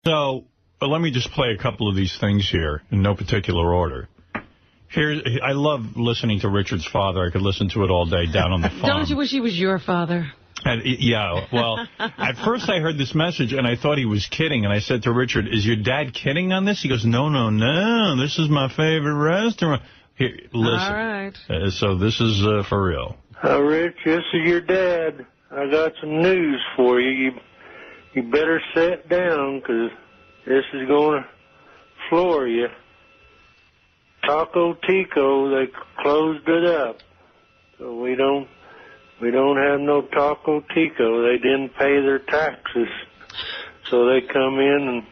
So, let me just play a couple of these things here in no particular order. I love listening to Richard's father. I could listen to it all day down on the farm. Don't you wish he was your father? And, yeah, well, at first I heard this message and I thought he was kidding. And I said to Richard, is your dad kidding on this? He goes, no, this is my favorite restaurant. Here, listen. All right. So this is for real. Rich, this is your dad. I got some news for you. You better sit down, because this is going to floor you. Taco Tico, they closed it up. So we don't have no Taco Tico. They didn't pay their taxes. So they come in and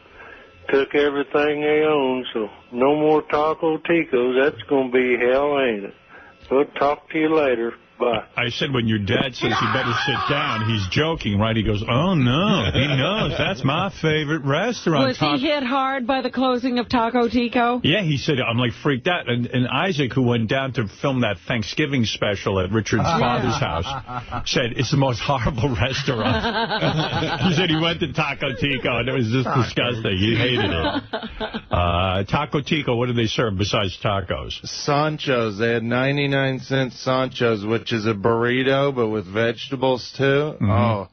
took everything they own. So no more Taco Ticos. That's going to be hell, ain't it? We'll talk to you later. Bye. I said when your dad says you better sit down, he's joking, right? He goes, oh, no, he knows. That's my favorite restaurant. Was he hit hard by the closing of Taco Tico? Yeah, he said, I'm like freaked out. And Isaac, who went down to film that Thanksgiving special at Richard's father's house, said it's the most horrible restaurant. He said he went to Taco Tico, and it was just disgusting. He hated it. Taco Tico, what did they serve besides tacos? Sanchos. They had 99-cent Sanchos, which is a burrito, but with vegetables, too. Mm-hmm. Oh,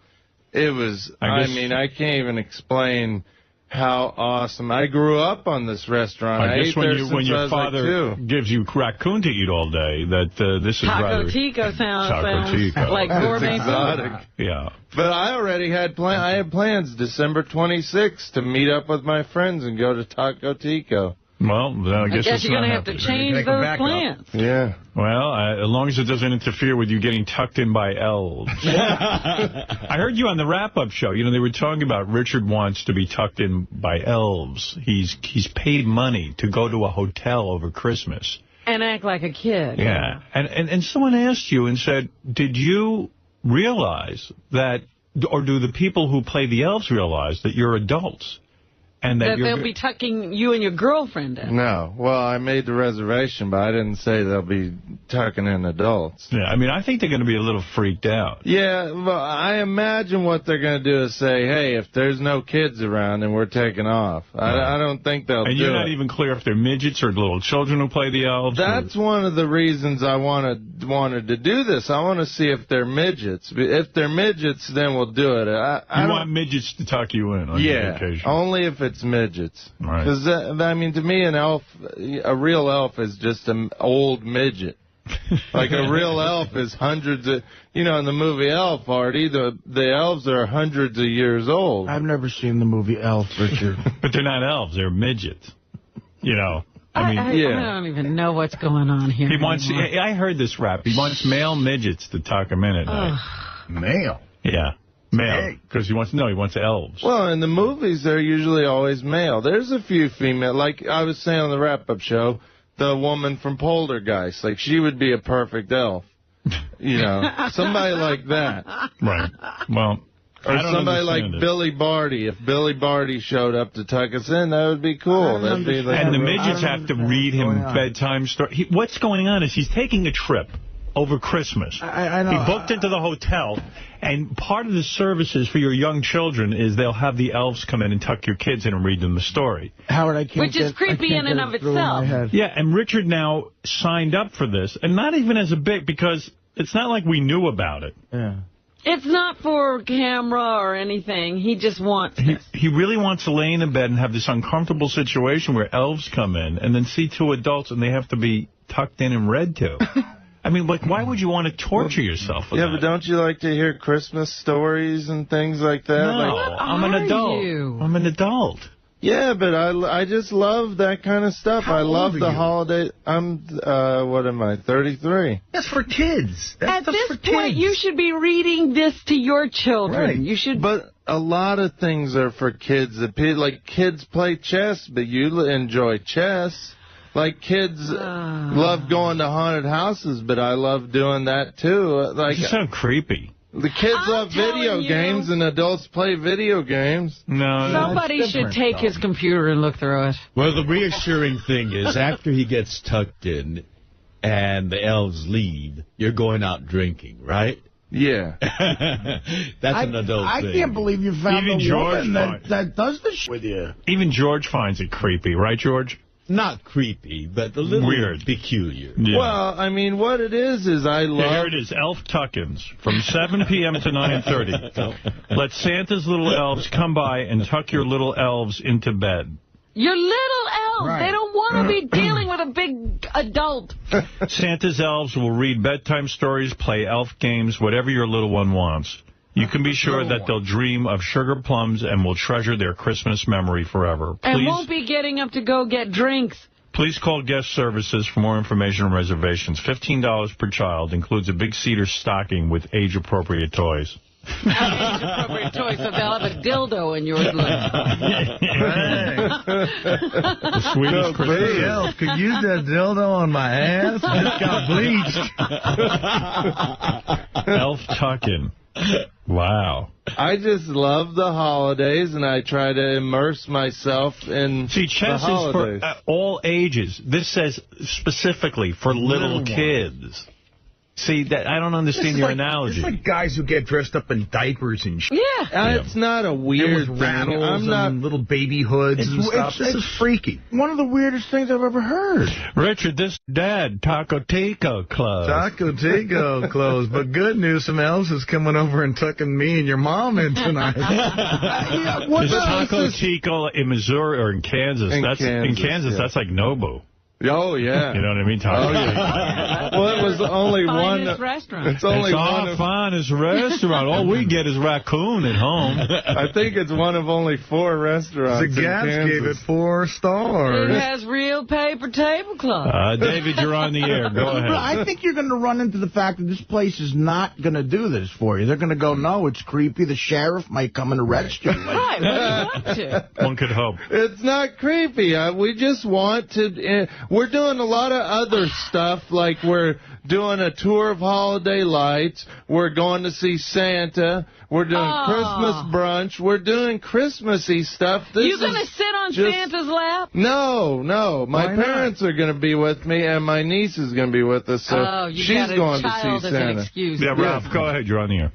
it was, I mean, I can't even explain how awesome. I grew up on this restaurant. I guess when your father gives you raccoon to eat all day, that this is Taco Tico sounds like gourmet exotic. Yeah. But I already had plans December 26th to meet up with my friends and go to Taco Tico. Well, I guess you're going to have to change those plans. Yeah. Well, as long as it doesn't interfere with you getting tucked in by elves. I heard you on the wrap-up show. You know, they were talking about Richard wants to be tucked in by elves. He's paid money to go to a hotel over Christmas. And act like a kid. Yeah. And someone asked you and said, did you realize that, or do the people who play the elves realize that you're adults? And that they'll be tucking you and your girlfriend in. No. Well, I made the reservation, but I didn't say they'll be tucking in adults. Yeah, I mean, I think they're going to be a little freaked out. Yeah, well, I imagine what they're going to do is say, hey, if there's no kids around, then we're taking off. I don't think they'll do it. And you're not even clear if they're midgets or little children who play the elves? That's one of the reasons I wanted to do this. I want to see if they're midgets. If they're midgets, then we'll do it. You want midgets to tuck you in on your vacation? Yeah, only if it's midgets. Because, I mean, to me, a real elf is just an old midget. Like a real elf is hundreds of, in the movie Elf, Artie, the elves are hundreds of years old. I've never seen the movie Elf, Richard. But they're not elves, they're midgets. I don't even know what's going on here. I heard this rap. He wants male midgets to tuck him in at night. Male? Yeah. Male, because he wants elves. Well, in the movies, they're usually always male. There's a few female, like I was saying on the wrap-up show, the woman from Poltergeist, like she would be a perfect elf. Somebody like that. Right. Well, or somebody like Billy Barty. If Billy Barty showed up to tuck us in, that would be cool. And the midgets have to read him bedtime stories. What's going on is he's taking a trip over Christmas. I know. He booked into the hotel, and part of the services for your young children is they'll have the elves come in and tuck your kids in and read them the story. Howard, I can't Which is creepy in and of itself. Yeah, and Richard now signed up for this, and not even as a bit, because it's not like we knew about it. Yeah. It's not for camera or anything. He just wants this. He really wants to lay in a bed and have this uncomfortable situation where elves come in and then see two adults and they have to be tucked in and read to. I mean, like, why would you want to torture yourself with that? But don't you like to hear Christmas stories and things like that? No, I'm an adult. I'm an adult. Yeah, but I just love that kind of stuff. I love the holiday. I'm, what am I, 33? That's for kids. At this point, you should be reading this to your children. Right. You should. But a lot of things are for kids. Like, kids play chess, but you enjoy chess. Like, kids love going to haunted houses, but I love doing that, too. Like, you sound creepy. The kids love video games, and adults play video games. No, somebody should take his computer and look through it. Well, the reassuring thing is after he gets tucked in and the elves leave, you're going out drinking, right? Yeah. That's an adult thing. I can't believe you found Even a George woman that does this with you. Even George finds it creepy, right, George? Not creepy, but a little weird, peculiar. Yeah. Well, I mean, what it is I love... Here it is, Elf Tuck-ins, from 7 p.m. to 9:30. Let Santa's little elves come by and tuck your little elves into bed. Your little elves, Right. They don't want to be dealing with a big adult. Santa's elves will read bedtime stories, play elf games, whatever your little one wants. You can be sure that they'll dream of sugar plums and will treasure their Christmas memory forever. And won't be getting up to go get drinks. Please call guest services for more information and reservations. $15 per child includes a big cedar stocking with age-appropriate toys. Age-appropriate toys, so they'll have a dildo in your room. The sweetest Christmas. Hey, Elf, could use that dildo on my ass? It got bleached. Elf Tuck-in. Wow. I just love the holidays, and I try to immerse myself in See, the Chess is holidays. for all ages. This says specifically for little kids. See, that I don't understand your analogy. It's like guys who get dressed up in diapers and shit. Yeah. It's not a weird with thing. rattles I'm not. and little baby hoods and stuff. This is freaky. One of the weirdest things I've ever heard. Richard, this Dad, Taco Tico clothes. Taco Tico clothes, but good news, some elves is coming over and tucking me and your mom in tonight. Is Taco Tico in Missouri or in Kansas? In Kansas, yeah. That's like Nobu. Oh, yeah. You know what I mean, Taco? Oh, yeah. Well, it was only Finest one. restaurant. It's only It's one our of, finest restaurant. All we get is raccoon at home. I think it's one of only 4 restaurants. The Gats in gave it Kansas. 4 stars. It has real paper tablecloth. David, you're on the air. Go ahead. I think you're going to run into the fact that this place is not going to do this for you. They're going to go, no, it's creepy. The sheriff might come and arrest you. Right, what do you want to? One could hope. It's not creepy. We just want to... we're doing a lot of other stuff, like we're doing a tour of holiday lights. We're going to see Santa. We're doing Christmas brunch. We're doing Christmassy stuff. You going to sit on Santa's lap? No. My parents are going to be with me, and my niece is going to be with us, so she's going to see Santa. Excuse. Yeah, Ralph, go ahead. You're on the air.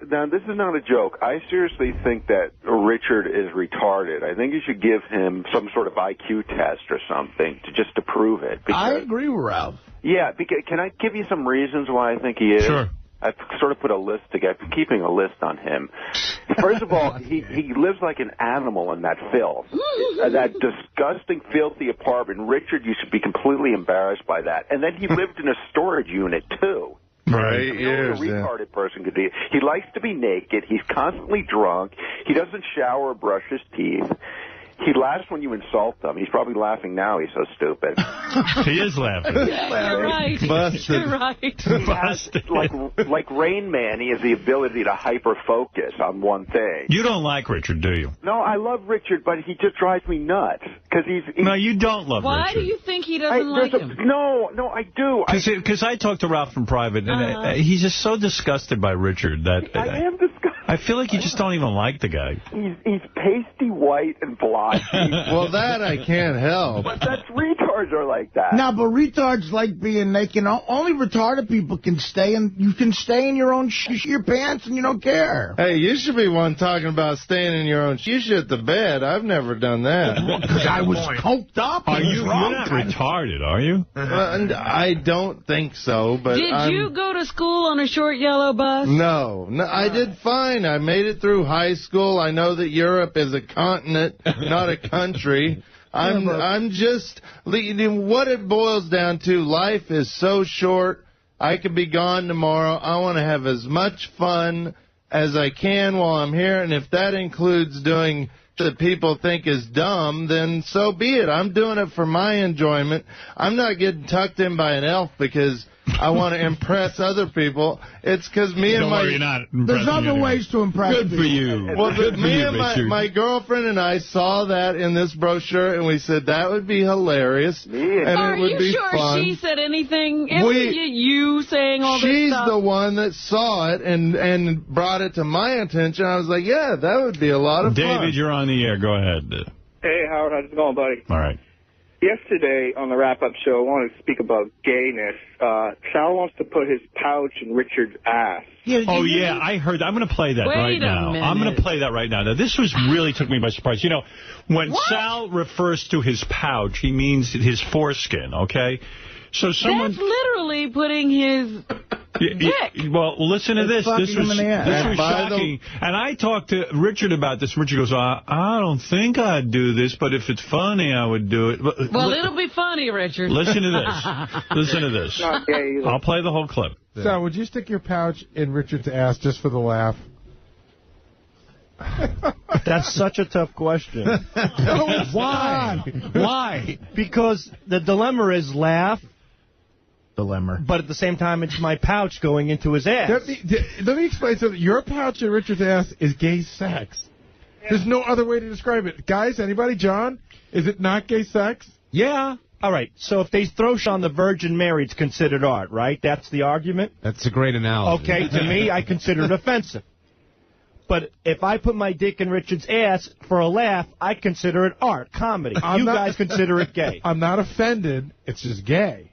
Now, this is not a joke. I seriously think that Richard is retarded. I think you should give him some sort of IQ test or something just to prove it. I agree with Ralph. Yeah, can I give you some reasons why I think he is? Sure. I've sort of put a list together, keeping a list on him. First of all, he lives like an animal in that filth. That disgusting, filthy apartment. Richard, you should be completely embarrassed by that. And then he lived in a storage unit, too. Right, I mean, a retarded person could do. He likes to be naked. He's constantly drunk. He doesn't shower or brush his teeth. He laughs when you insult him. He's probably laughing now. He's so stupid. He is laughing. You're right. Busted. You're right. Busted. Like Rain Man, he has the ability to hyper-focus on one thing. You don't like Richard, do you? No, I love Richard, but he just drives me nuts. Cause he's No, you don't love Why Richard. do you think he doesn't like him? No, I do. Because I talked to Ralph in private, and he's just so disgusted by Richard that I am disgusted. I feel like you just don't even like the guy. He's pasty white and blonde. Well, that I can't help. But that's retards are like that. No, but retards like being naked. Only retarded people can stay in. You can stay in your own your pants and you don't care. Hey, you should be one talking about staying in your own. You shit the bed. I've never done that. Because I was coked up. You're not retarded, are you? I don't think so, but Did you go to school on a short yellow bus? No, I did fine. I made it through high school. I know that Europe is a continent, not a country. I'm just, what it boils down to, life is so short. I could be gone tomorrow. I want to have as much fun as I can while I'm here, and if that includes doing that people think is dumb, then so be it. I'm doing it for my enjoyment. I'm not getting tucked in by an elf because I want to impress other people. It's because me and my... Don't worry, you're not There's other ways to impress Good people. for you. Well, Good for me you, and Richard. my girlfriend and I saw that in this brochure, and we said that would be hilarious, and Are it would you be sure fun. she said anything? It was you saying all this She's stuff? the one that saw it and brought it to my attention. I was like, yeah, that would be a lot of fun. David, you're on the air. Go ahead. Hey, Howard, how's it going, buddy? All right. Yesterday on the wrap-up show, I wanted to speak about gayness. Sal wants to put his pouch in Richard's ass. Oh, yeah, I heard. I'm going to play that right now. I'm going to play that right now. Now, this really took me by surprise. You know, when Sal refers to his pouch, he means his foreskin, okay? So someone... That's literally putting his dick. Well, listen to this. This was shocking. And I talked to Richard about this. Richard goes, I don't think I'd do this, but if it's funny, I would do it. Well, it'll be funny, Richard. Listen to this. Listen to this. Not gay either. I'll play the whole clip. So, would you stick your pouch in Richard's ass just for the laugh? That's such a tough question. Why? Why? Because the dilemma is laugh. Dilemma. But at the same time, it's my pouch going into his ass. Let me explain something. Your pouch in Richard's ass is gay sex. There's no other way to describe it. Guys, anybody? John? Is it not gay sex? Yeah. All right. So if they throw shit on the Virgin Mary, it's considered art, right? That's the argument? That's a great analogy. Okay. To me, I consider it offensive. But if I put my dick in Richard's ass for a laugh, I consider it art, comedy. You guys consider it gay. I'm not offended. It's just gay.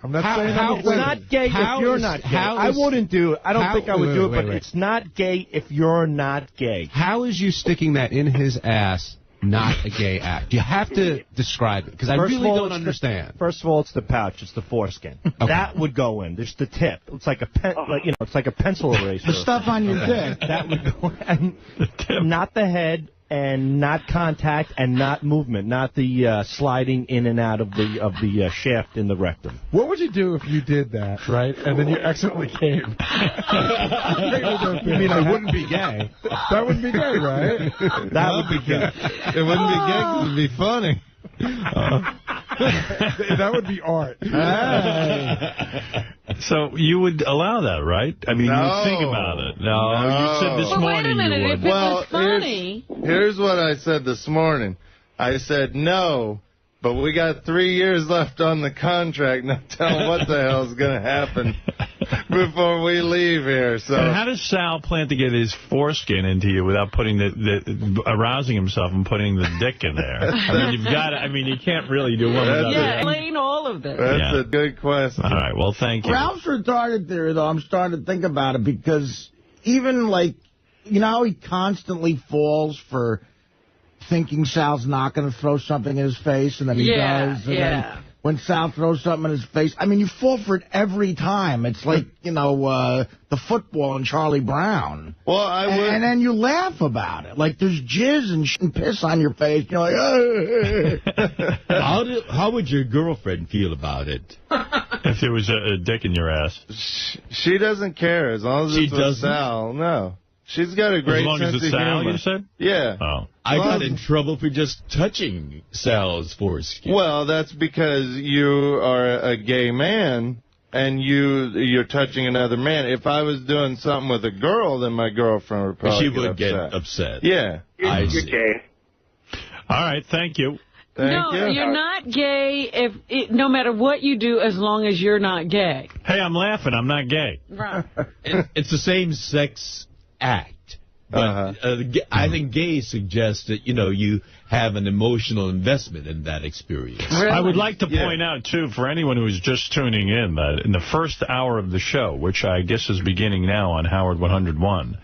I'm not saying it's not gay if you're not gay. I wouldn't do it. I don't think I would do it, but it's not gay if you're not gay. How is you sticking that in his ass not a gay act? You have to describe it, because I really don't understand. First of all, it's the pouch. It's the foreskin. Okay. That would go in. There's the tip. It's like it's like a pencil eraser. The stuff on your dick. That would go in. Not the head, and not contact, and not movement, not the sliding in and out of the shaft in the rectum. What would you do if you did that, right? And then you accidentally came. I mean, I wouldn't be gay. That wouldn't be gay, right? That would be gay. It wouldn't be gay because it'd be funny. That would be art. So you would allow that, right? I mean, you would think about it. No, you said this morning you would. If it was funny. Here's what I said this morning. I said no, but we got 3 years left on the contract. Now tell them what the hell's going to happen before we leave here. So, and how does Sal plan to get his foreskin into you without putting arousing himself and putting the dick in there? I mean, you've got to. I mean, you can't really do one without the other. Explain all of this. That's a good question. All right, well, thank you. Ralph's retarded theory, though, I'm starting to think about it, because even, like, you know how he constantly falls for thinking Sal's not going to throw something in his face, and then he does. And then when Sal throws something in his face, I mean, you fall for it every time. It's like, you know, the football in Charlie Brown. Well, and then you laugh about it. Like, there's jizz and piss on your face. You're like, How would your girlfriend feel about it? If there was a dick in your ass. She doesn't care as long as it's with Sal. No. She's got a great sense of humor. You said? Yeah. Oh. I got in trouble for just touching Sal's foreskin. Well, that's because you are a gay man and you're touching another man. If I was doing something with a girl, then my girlfriend would probably get upset. Yeah. You're gay. All right, thank you. No, you're not gay no matter what you do, as long as you're not gay. Hey, I'm laughing. I'm not gay. Right. It's the same sex act. But I think gay suggests that, you know, you have an emotional investment in that experience. Really? I would like to point out, too, for anyone who is just tuning in, that in the first hour of the show, which I guess is beginning now on Howard 101,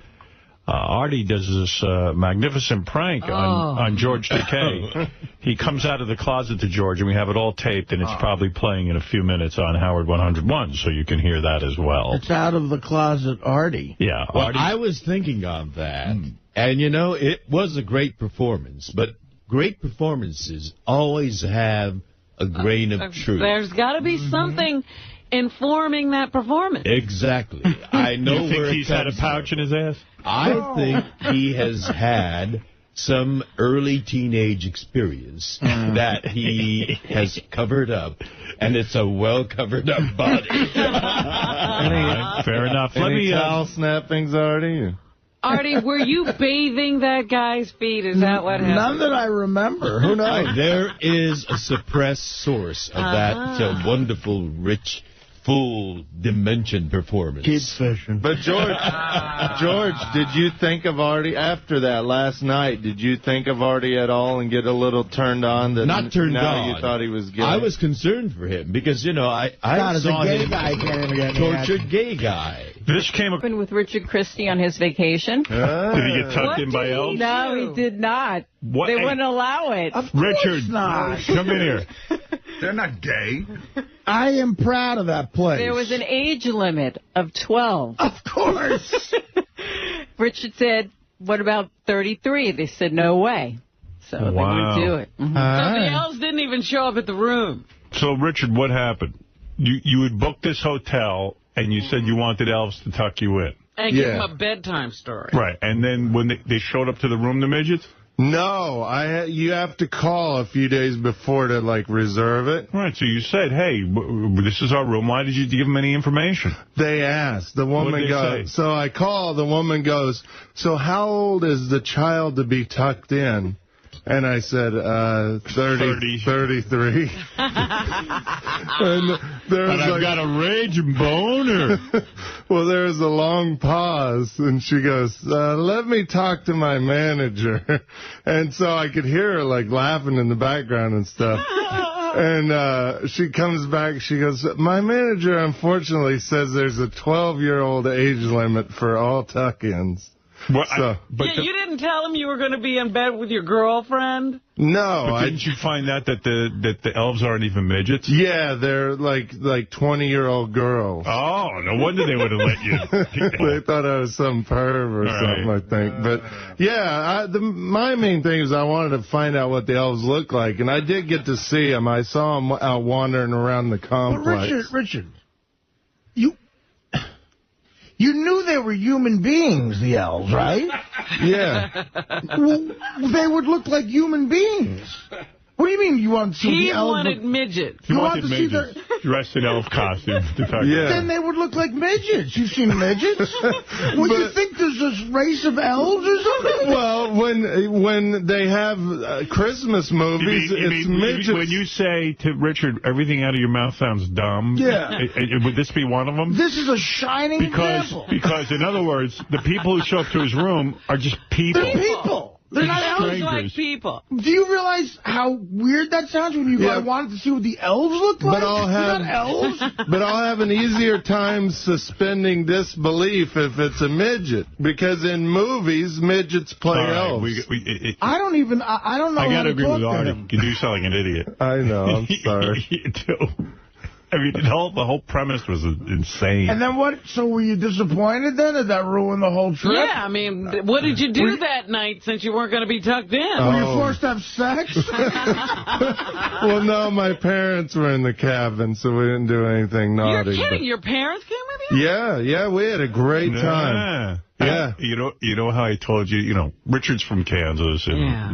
Artie does this magnificent prank on George Takei. He comes out of the closet to George, and we have it all taped, and it's probably playing in a few minutes on Howard 101, so you can hear that as well. It's out of the closet, Artie. Yeah, well, I was thinking on that, and, you know, it was a great performance, but great performances always have a grain of truth. There's got to be something informing that performance. Exactly. I know you think where he's had a pouch in his ass? I think he has had some early teenage experience that he has covered up, and it's a well-covered-up body. Fair enough. Let me towel snappings, Artie. Artie, were you bathing that guy's feet? Is that what happened? None that I remember. Who knows? There is a suppressed source of that wonderful, rich full dimension performance. Kids fishing. But George, did you think of Artie after that last night? Did you think of Artie at all and get a little turned on? That Not turned now on. You thought he was gay? I was concerned for him because, you know, I saw him tortured gay guy. This came up with Richard Christy on his vacation. Did he get tucked in by elves? No, he did not. What? They wouldn't allow it. Of Richard, not. come in here. They're not gay. I am proud of that place. There was an age limit of 12. Of course. Richard said, what about 33? They said, no way. So they wouldn't do it. So the elves didn't even show up at the room. So, Richard, what happened? You had booked this hotel, and you said you wanted elves to tuck you in. And give them a bedtime story. Right, and then when they showed up to the room, the midgets? No, you have to call a few days before to, like, reserve it. Right, so you said, hey, this is our room. Why did you give them any information? They asked. The woman goes, so I call, the woman goes, so how old is the child to be tucked in? And I said, 33. And I've got a raging boner. Well, there was a long pause, and she goes, let me talk to my manager. And so I could hear her, like, laughing in the background and stuff. And she comes back, she goes, my manager, unfortunately, says there's a 12-year-old age limit for all tuck-ins. Well, you didn't tell him you were going to be in bed with your girlfriend? No. But didn't you find out that the elves aren't even midgets? Yeah, they're like 20-year-old girls. Oh, no wonder they would have let you. They thought I was some perv or something, I think. But, yeah, my main thing is I wanted to find out what the elves look like. And I did get to see them. I saw them out wandering around the complex. But Richard, you knew they were human beings, the elves, right? Yeah. Well, they would look like human beings. What do you mean you want to see the elves? He wanted midgets. He wanted midgets dressed in elf costume. Then they would look like midgets. You've seen midgets? Would you think there's this race of elves or something? Well, when they have Christmas movies, it's midgets. When you say to Richard, everything out of your mouth sounds dumb, would this be one of them? This is a shining example. Because, in other words, the people who show up to his room are just people. They're people. They're not elves like people. Do you realize how weird that sounds when you wanted to see what the elves look like? But I'll have an easier time suspending disbelief if it's a midget, because in movies midgets play elves. I don't know. I gotta agree with Artie. You do sound like an idiot. I know. I'm sorry. You do. I mean, the whole premise was insane. And then what? So were you disappointed then? Did that ruin the whole trip? Yeah, I mean, what did you do that night since you weren't going to be tucked in? Were you forced to have sex? Well, no, my parents were in the cabin, so we didn't do anything naughty. You're kidding? Your parents came with you? Yeah, we had a great time. Yeah. You know how I told you, Richard's from Kansas, and,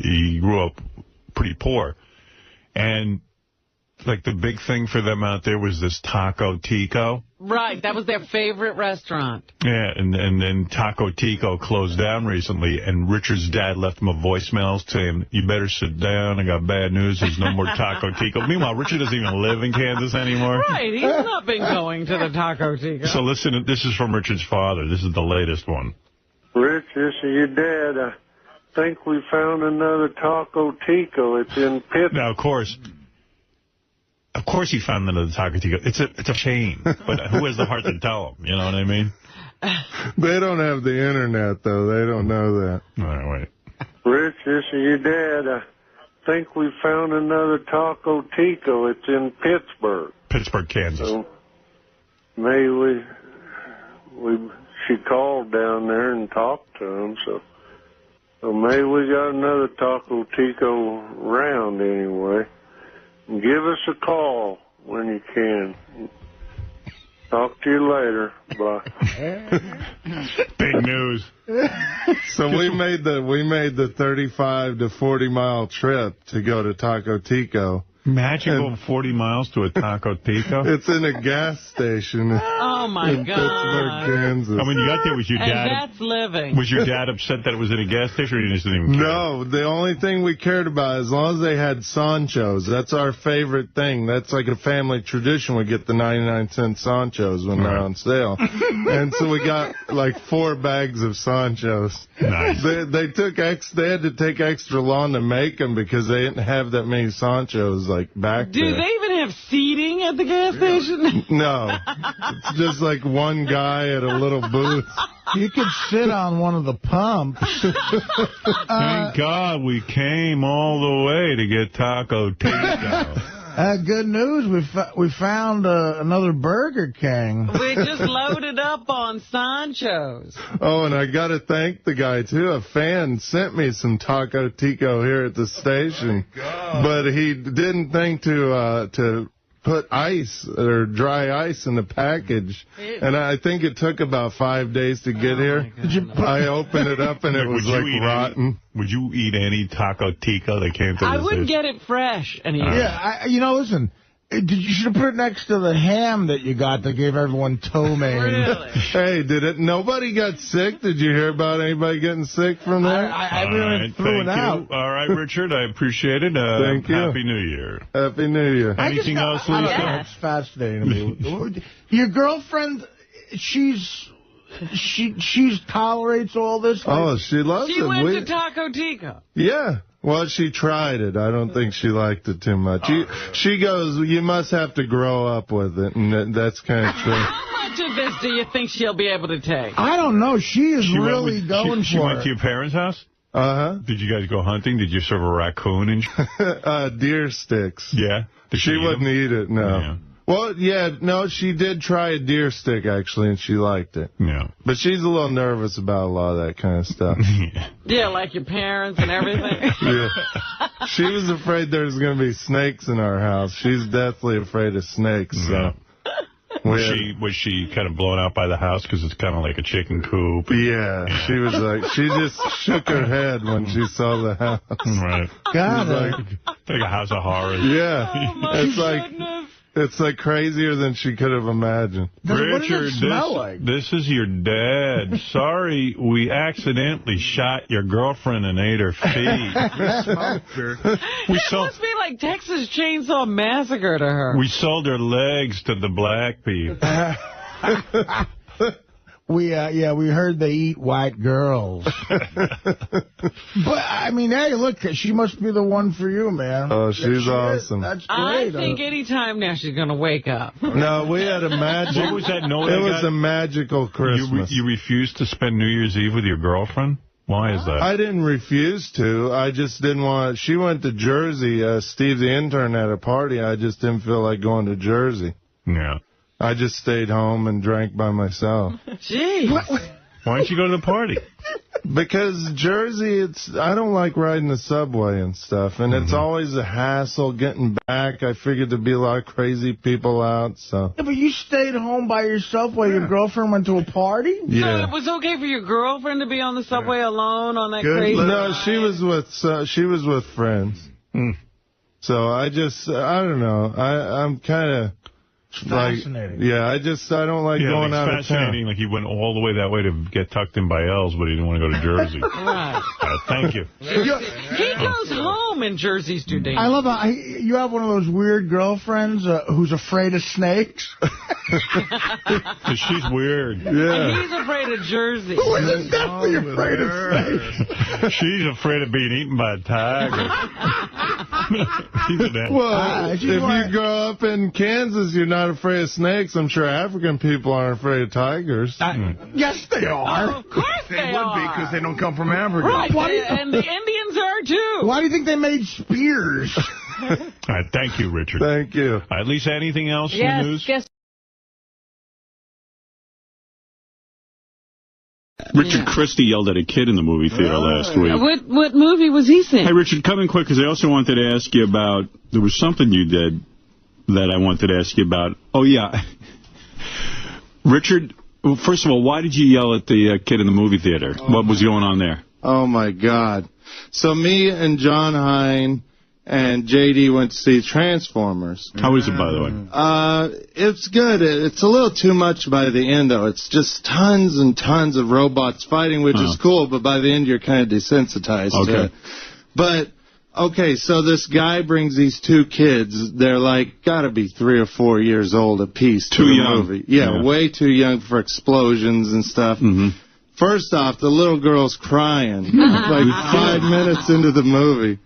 he grew up pretty poor. And like the big thing for them out there was this Taco Tico. Right, that was their favorite restaurant. Yeah, and then Taco Tico closed down recently, and Richard's dad left him a voicemail saying, you better sit down, I got bad news, there's no more Taco Tico. Meanwhile, Richard doesn't even live in Kansas anymore. Right, he's not been going to the Taco Tico. So listen, this is from Richard's father. This is the latest one. Rich, this is your dad. I think we found another Taco Tico. It's in Pittsburgh. Now, of course he found another Taco Tico. It's a chain, but who has the heart to tell him? You know what I mean? They don't have the internet, though. They don't know that. All right, wait. Rich, this is your dad. I think we found another Taco Tico. It's in Pittsburgh. Pittsburgh, Kansas. So maybe she called down there and talked to him. So maybe we got another Taco Tico round anyway. Give us a call when you can. Talk to you later. Bye. Big news. So we made the 35 to 40 mile trip to go to Taco Tico. Imagine going 40 miles to a Taco Tico. It's in a gas station. Oh, Oh, my God. Pittsburgh, Kansas. And when you got there, was your dad... And that's living. Was your dad upset that it was in a gas station, or he just didn't even care? No, the only thing we cared about, as long as they had Sanchos, that's our favorite thing. That's like a family tradition. We get the 99-cent Sanchos when they're on sale. And so we got like 4 bags of Sanchos. Nice. They had to take extra long to make them because they didn't have that many Sanchos like back there. Do they even have seating at the gas station? No. It's just like one guy at a little booth. You could sit on one of the pumps. Thank God we came all the way to get Taco Tico. Good news, we found another Burger King. We just loaded up on Sancho's. Oh, and I got to thank the guy, too. A fan sent me some Taco Tico here at the station. But he didn't think to put ice or dry ice in the package. And I think it took about 5 days to get here. I opened it up and it was like rotten. Would you eat any Taco Tico that came to I the wouldn't station? get it fresh. Yeah, listen. You should have put it next to the ham that you got that gave everyone ptomaine. Really? Hey, nobody got sick? Did you hear about anybody getting sick from that? I really threw it out. All right, Richard, I appreciate it. Thank you. Happy New Year. Happy New Year. Anything else, Lisa? That's fascinating to me. Your girlfriend, she tolerates all this? Oh, she loves it. She went to Taco Tico. Yeah. Well, she tried it. I don't think she liked it too much. She goes, you must have to grow up with it, and that's kind of true. How much of this do you think she'll be able to take? I don't know. She really going for it. She went to your parents' house? Uh-huh. Did you guys go hunting? Did you serve a raccoon? And deer sticks. Yeah? She wouldn't eat it, no. Yeah. Well, yeah, no, she did try a deer stick, actually, and she liked it. Yeah. But she's a little nervous about a lot of that kind of stuff. Yeah, like your parents and everything. Yeah. She was afraid there was going to be snakes in our house. She's deathly afraid of snakes, so... Was she kind of blown out by the house because it's kind of like a chicken coop? Yeah, she was like, she just shook her head when she saw the house. Right. God, like a house of horrors. Yeah. Oh, It's like crazier than she could have imagined. Richard, this is your dad. Sorry, we accidentally shot your girlfriend and ate her feet. It must be like Texas Chainsaw Massacre to her. We sold her legs to the black people. We heard they eat white girls. But, I mean, hey, look, she must be the one for you, man. Oh, she's awesome. That's great. I think any time now she's going to wake up. No, we had a magic... What was that note? It was a magical Christmas. You refused to spend New Year's Eve with your girlfriend? Why is that? I didn't refuse to. I just didn't want... She went to Jersey. Steve, the intern, had a party. I just didn't feel like going to Jersey. Yeah. I just stayed home and drank by myself. Gee. Why didn't you go to the party? Because Jersey, I don't like riding the subway and stuff, and it's always a hassle getting back. I figured there'd be a lot of crazy people out, so. Yeah, but you stayed home by yourself while your girlfriend went to a party? Yeah. So it was okay for your girlfriend to be on the subway alone on that crazy No, ride? she was with friends. So I don't know. I'm kind of... Fascinating. I don't like going out of town. It's fascinating. Like he went all the way that way to get tucked in by Els, but he didn't want to go to Jersey. Right. Thank you. He goes home and Jersey's too dangerous. I love how you have one of those weird girlfriends who's afraid of snakes. She's weird. Yeah. And he's afraid of Jersey. Who is definitely afraid of snakes? She's afraid of being eaten by a tiger. Well, if you grow up in Kansas, you're not afraid of snakes. I'm sure African people aren't afraid of tigers. Yes, they are. Oh, of course they would be because they don't come from Africa. Right, and the Indians are too. Why do you think they made spears? All right, thank you, Richard. Thank you. Lisa, anything else in the news? Yes. Richard Christy yelled at a kid in the movie theater last week. What movie was he seeing? Hey, Richard, come in quick, because I also wanted to ask you about, there was something you did that I wanted to ask you about. Oh, yeah. Richard, first of all, why did you yell at the kid in the movie theater? What was going on there? Oh, my God. So me and John Hine and J.D. went to see Transformers. How is it, by the way? It's good. It's a little too much by the end, though. It's just tons and tons of robots fighting, which is cool, but by the end you're kind of desensitized to it. But, okay, so this guy brings these two kids. They're like, gotta be 3 or 4 years old apiece. Too young. Movie. Yeah, way too young for explosions and stuff. First off, the little girl's crying like 5 minutes into the movie.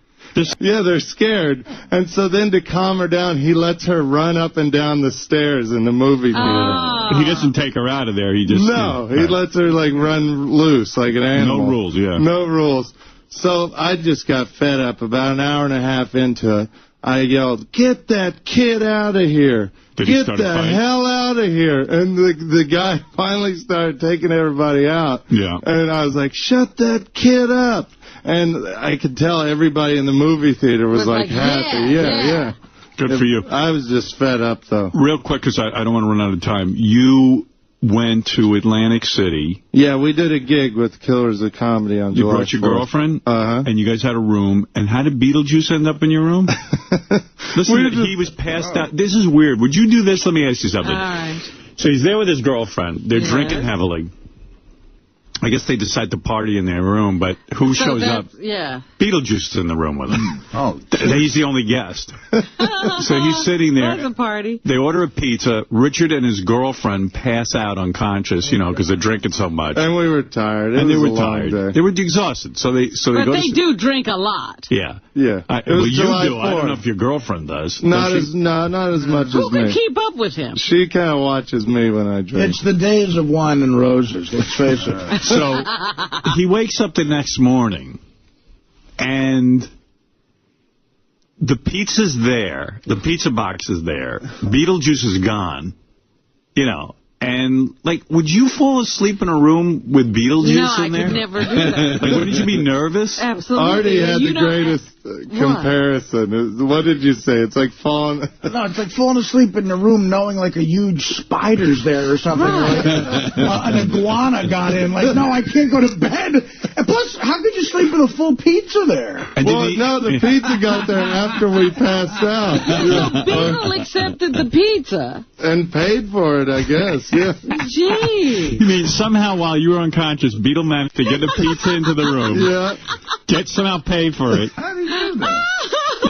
Yeah, they're scared. And so then to calm her down, he lets her run up and down the stairs in the movie theater. He doesn't take her out of there. He just... No, he lets her, like, run loose like an animal. No rules, yeah. No rules. So I just got fed up. About an hour and a half into it, I yelled, "Get that kid out of here. Get the hell out of here." And the guy finally started taking everybody out. Yeah. And I was like, "Shut that kid up." And I could tell everybody in the movie theater was like happy. Yeah. Good for you. I was just fed up, though. Real quick, because I don't want to run out of time. You went to Atlantic City. Yeah, we did a gig with Killers of Comedy on July 4th. You brought your girlfriend, and you guys had a room. And how did Beetlejuice end up in your room? Listen, he was passed out. This is weird. Would you do this? Let me ask you something. All right. So he's there with his girlfriend. They're drinking heavily. I guess they decide to party in their room, but who shows up? Yeah. Beetlejuice is in the room with him. He's the only guest. So he's sitting there. That's a party. They order a pizza. Richard and his girlfriend pass out unconscious, because they're drinking so much. And we were tired. They were tired. They were exhausted. So they But they do drink a lot. Yeah. Yeah. Well, you do. I don't know if your girlfriend does. Not as much as me. Who can keep up with him? She kind of watches me when I drink. It's the days of wine and roses, let's face it. So he wakes up the next morning, and the pizza's there. The pizza box is there. Beetlejuice is gone. And, like, would you fall asleep in a room with Beetlejuice in there? No, I could never do that. Like, wouldn't you be nervous? Absolutely. Artie had the greatest comparison. What did you say? It's like falling... No, it's like falling asleep in the room knowing, like, a huge spider's there or something. Like, an iguana got in. Like, no, I can't go to bed. And plus, how could you sleep with a full pizza there? No, the pizza got there after we passed out. So Beetle accepted the pizza. And paid for it, I guess. Yeah. Gee. You mean somehow while you were unconscious, Beetle managed to get the pizza into the room, somehow pay for it,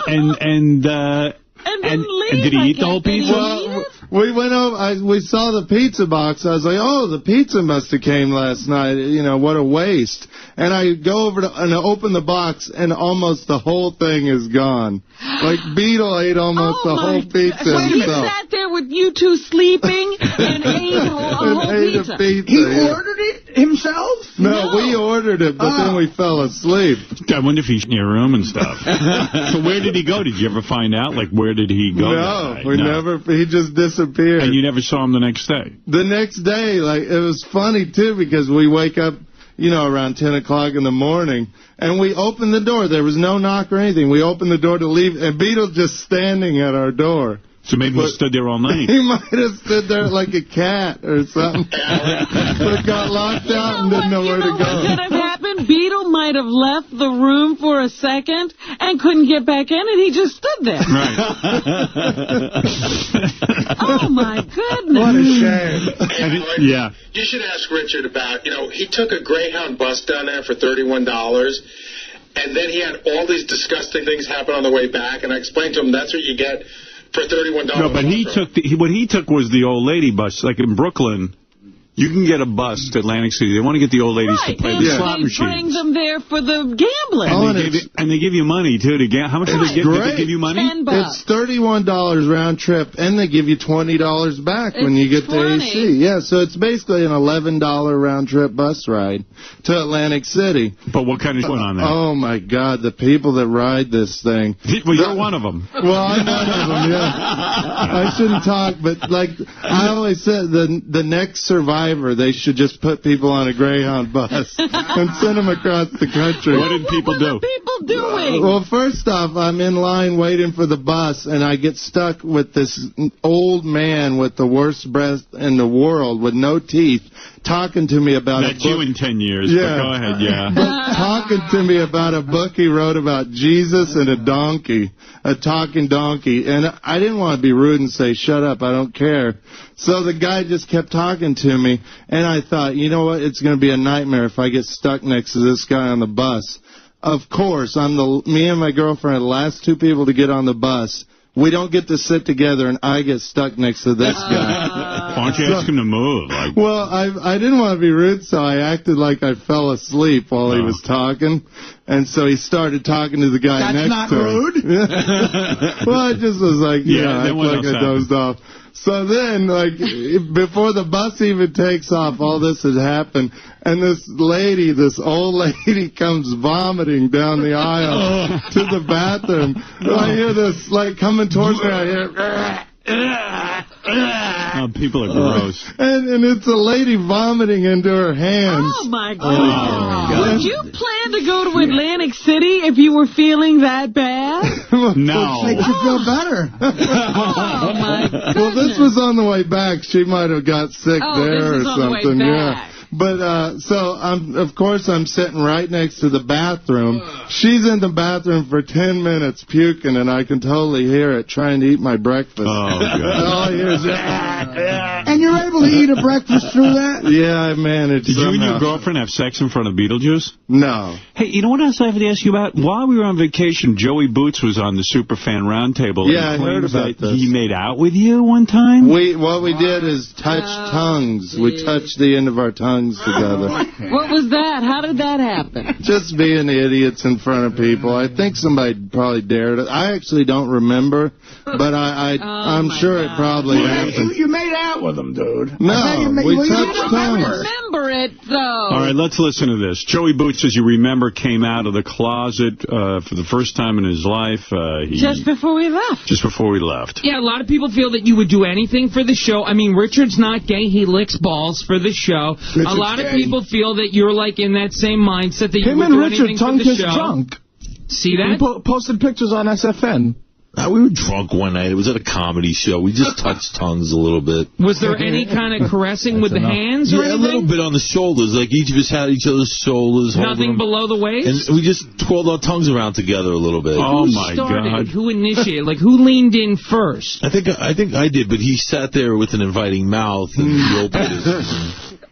and did he eat the whole pizza? Well, we went over. We saw the pizza box. I was like, "Oh, the pizza must have came last night. What a waste." And I go over and open the box, and almost the whole thing is gone. Like, Beetle ate almost the whole pizza himself. He sat there with you two sleeping and ate a whole pizza. He ordered it himself? No, we ordered it, but then we fell asleep. I wonder if he's in your room and stuff. So where did he go? Did you ever find out? Like, where did he go? No, we never. He just disappeared. And you never saw him the next day? The next day, like, it was funny, too, because we wake up, around 10 o'clock in the morning, and we opened the door. There was no knock or anything. We opened the door to leave, and Beetle just standing at our door. So maybe he stood there all night. He might have stood there like a cat or something. But got locked out and didn't know where to go. What could have happened? Beetle might have left the room for a second and couldn't get back in, and he just stood there. Right. Oh, my goodness. What a shame. Yeah. You should ask Richard about, he took a Greyhound bus down there for $31, and then he had all these disgusting things happen on the way back, and I explained to him that's what you get for $31. No, but he took what he took was the old lady bus. Like in Brooklyn, you can get a bus to Atlantic City. They want to get the old ladies to play the slot machines. They bring them there for the gambling. And they give you money, too, to gamble. How much do they give? Did they give you money? $10. It's $31 round trip, and they give you $20 back when you get to AC. Yeah, so it's basically an $11 round trip bus ride to Atlantic City. But what kind of went on there? Oh, my God, the people that ride this thing. Well, you're one of them. Well, I'm one of them, yeah. I shouldn't talk, but, like, I always said, the next survivor driver, they should just put people on a Greyhound bus and send them across the country. What did people do? What are people doing? Well, first off, I'm in line waiting for the bus, and I get stuck with this old man with the worst breath in the world with no teeth talking to me about That's you in 10 years. Yeah. But go ahead, yeah. Talking to me about a book he wrote about Jesus and a donkey, a talking donkey. And I didn't want to be rude and say, shut up, I don't care. So the guy just kept talking to me, and I thought, you know what, it's going to be a nightmare if I get stuck next to this guy on the bus. Of course, me and my girlfriend are the last two people to get on the bus. We don't get to sit together, and I get stuck next to this guy. Why don't you ask him to move? Well, I didn't want to be rude, so I acted like I fell asleep while he was talking. And so he started talking to the guy next to him. That's not rude. Well, I just was like, I act like I dozed off. So then, like, before the bus even takes off, all this had happened. And this old lady comes vomiting down the aisle to the bathroom. I hear this, like, coming towards me. I hear... Oh, people are gross. And it's a lady vomiting into her hands. Oh, my God. Would you plan to go to Atlantic City if you were feeling that bad? No. Makes you feel better. Oh, my goodness. Well, this was on the way back. She might have got sick there or something. Yeah. But, so, of course, I'm sitting right next to the bathroom. She's in the bathroom for 10 minutes puking, and I can totally hear it trying to eat my breakfast. Oh, God. And all I hear is, And you're able to eat a breakfast through that? Yeah, I managed. Did you and your girlfriend have sex in front of Beetlejuice? No. Hey, you know what else I have to ask you about? While we were on vacation, Joey Boots was on the Superfan Roundtable. Yeah, I heard about this. He made out with you one time? What we did is touch tongues. We touched the end of our tongues together. What was that? How did that happen? Just being idiots in front of people. I think somebody probably dared it. I actually don't remember, but I'm sure it probably happened. You made out with him, dude. No, we touched tongues. Remember it, though. All right, let's listen to this. Joey Boots, as you remember, came out of the closet for the first time in his life. Just before we left. Just before we left. Yeah, a lot of people feel that you would do anything for the show. I mean, Richard's not gay. He licks balls for the show. A lot of people feel that you're, like, in that same mindset that you would do anything for the show. Drunk. See that? We posted pictures on SFN. We were drunk one night. It was at a comedy show. We just touched tongues a little bit. Was there any kind of caressing with the hands or anything? A little bit on the shoulders. Like each of us had each other's shoulders. Nothing below the waist? And we just twirled our tongues around together a little bit. Oh, my God. Who initiated? Like, who leaned in first? I think I did, but he sat there with an inviting mouth and he opened his...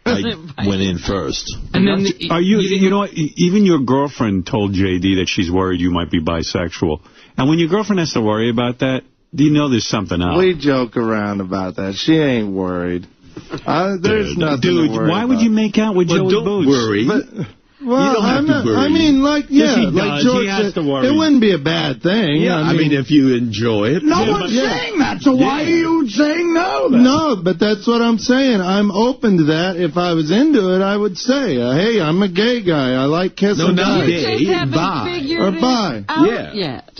I went in first. And then you know what? Even your girlfriend told JD that she's worried you might be bisexual. And when your girlfriend has to worry about that, do you know there's something else? We joke around about that. She ain't worried. There's nothing to worry why would you make out with Joey Boots? Don't worry. Well, you don't have to worry. I mean, like, yes, he like does. George He has to worry. It wouldn't be a bad thing. Yeah, I mean, if you enjoy it. No one's saying that, so why are you saying no then? No, but that's what I'm saying. I'm open to that. If I was into it, I would say, hey, I'm a gay guy. I like kissing guys. You just haven't figured or bi. it out yet.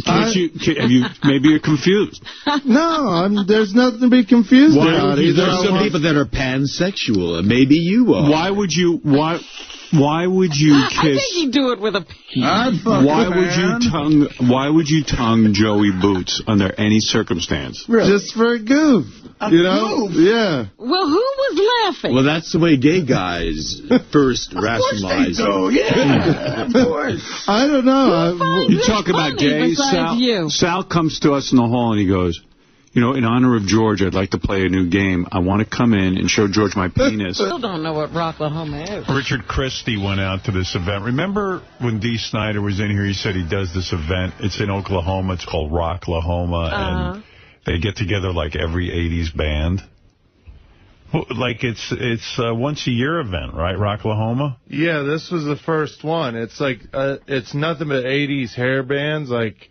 Maybe you're confused. No, there's nothing to be confused about. There's some people that are pansexual, and maybe you are. Why would you kiss? I think you do it with a pee. Why would you tongue Joey Boots under any circumstance? Really? Just for a goof. You know? Yeah. Well, who was laughing? Well, that's the way gay guys first rationalize. Yeah, of course. I don't know. You talk about gay. Sal comes to us in the hall and he goes, you know, in honor of George, I'd like to play a new game. I want to come in and show George my penis. Still don't know what Rocklahoma is. Richard Christy went out to this event. Remember when Dee Snider was in here, he said he does this event. It's in Oklahoma. It's called Rocklahoma. And they get together like every 80s band. Like it's a once-a-year event, right, Rocklahoma? Yeah, this was the first one. It's like, it's nothing but 80s hair bands like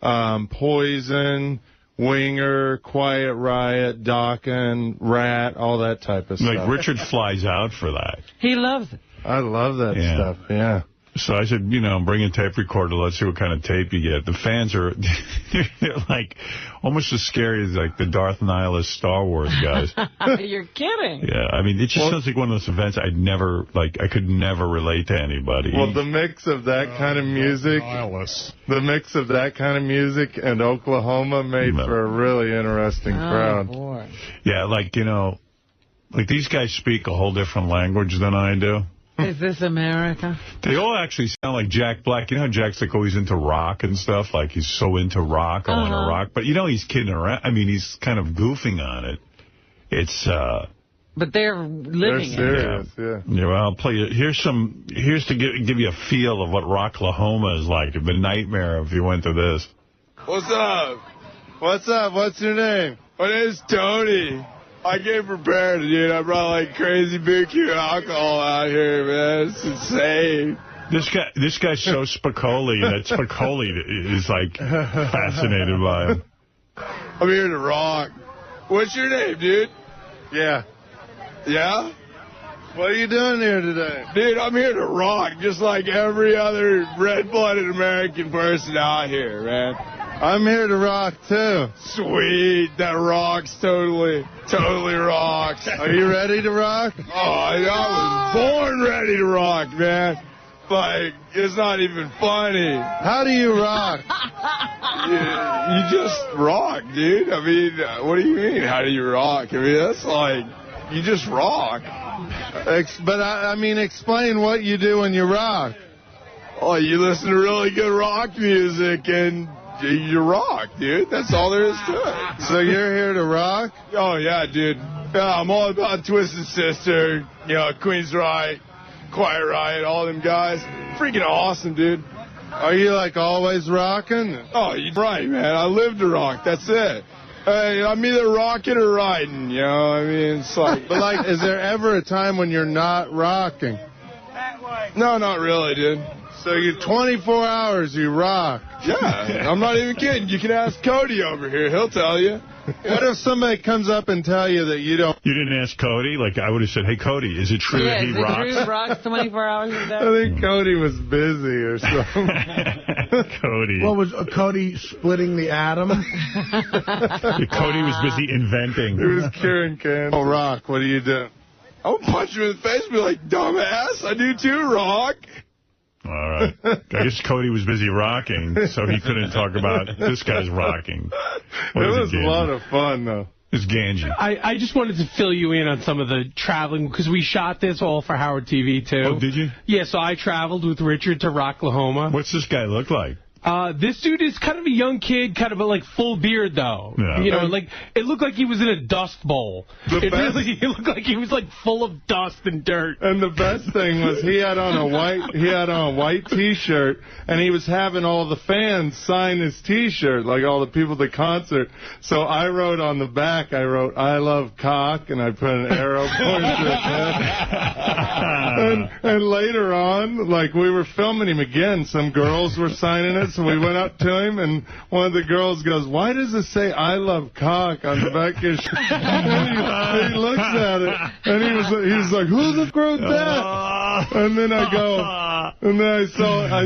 Poison, Winger, Quiet Riot, Dokken, Rat, all that type of stuff. Like Richard flies out for that. He loves it. I love that stuff, yeah. So I said, bring a tape recorder. Let's see what kind of tape you get. The fans are they're like almost as scary as like the Darth Nihilus Star Wars guys. You're kidding. Yeah, I mean, it just sounds like one of those events I could never relate to anybody. Well, the mix of that kind of music, and Oklahoma made for a really interesting crowd. Boy. Yeah, like these guys speak a whole different language than I do. Is this America? They all actually sound like Jack Black. You know how Jack's like always into rock and stuff? Like he's so into rock, I want to rock. But he's kidding around. I mean, he's kind of goofing on it. It's But they're living serious, yeah. Well, I'll play you. Here's to give you a feel of what Rocklahoma is like. It'd be a nightmare if you went to this. What's up? What's up? What's your name? My name's Tony. I came prepared, dude. I brought like crazy BQ alcohol out here, man. It's insane. This guy's so Spicoli that Spicoli is like fascinated by him. I'm here to rock. What's your name, dude? Yeah? What are you doing here today? Dude, I'm here to rock just like every other red-blooded American person out here, man. I'm here to rock, too. Sweet. That rocks totally. Totally rocks. Are you ready to rock? Oh, I was born ready to rock, man. Like, it's not even funny. How do you rock? You just rock, dude. I mean, what do you mean, how do you rock? I mean, that's like, you just rock. But, I mean, explain what you do when you rock. Oh, you listen to really good rock music and you rock, dude. That's all there is to it. So you're here to rock? Oh, yeah, dude. Yeah, I'm all about Twisted Sister, Queen's Riot, Quiet Riot, all them guys. Freaking awesome, dude. Are you, like, always rocking? Oh, you're right, man. I live to rock. That's it. I'm either rocking or riding, I mean, it's like... But, like, is there ever a time when you're not rocking? That way. No, not really, dude. So you 24 hours, you rock. Yeah, I'm not even kidding. You can ask Cody over here. He'll tell you. What if somebody comes up and tell you that you don't... You didn't ask Cody? Like, I would have said, hey, Cody, is it true that he rocks? Is it true he rocks 24 hours a day? I think Cody was busy or something. Cody. What was Cody splitting the atom? Cody was busy inventing. He was curing cancer. Oh, rock, what do you do? I would punch him in the face and be like, dumbass, I do too, rock. All right. I guess Cody was busy rocking, so he couldn't talk about this guy's rocking. It was a lot of fun, though. It's Ganji. I just wanted to fill you in on some of the traveling, because we shot this all for Howard TV, too. Oh, did you? Yeah, so I traveled with Richard to Rocklahoma. What's this guy look like? This dude is kind of a young kid, kind of a, like, full beard, though. Yeah. Like, it looked like he was in a dust bowl. It looked like he was, like, full of dust and dirt. And the best thing was he had on a white T-shirt, and he was having all the fans sign his T-shirt, like all the people at the concert. So I wrote on the back, I love cock, and I put an arrow pointing to his head. And later on, like, we were filming him again. Some girls were signing it. So we went up to him, and one of the girls goes, why does it say I love cock on the back of his shirt? And he looks at it, and he was like, who the wrote that? And then I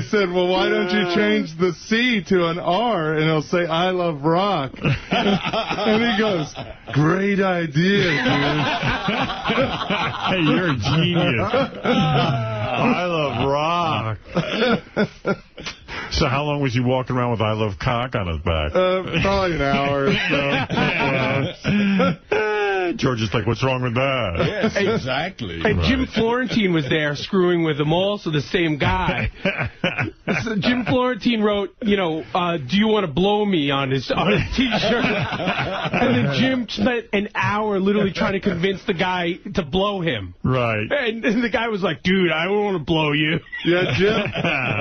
said, well, why don't you change the C to an R, and it'll say I love rock? And he goes, great idea, dude. Hey, you're a genius. I love rock. So how long was he walking around with I love cock on his back? Probably an hour or so. George is like, what's wrong with that? Yes, exactly. And Jim Florentine was there screwing with them, also the same guy. So Jim Florentine wrote, do you want to blow me on his T-shirt? And then Jim spent an hour literally trying to convince the guy to blow him. Right. And the guy was like, dude, I don't want to blow you. Yeah, Jim.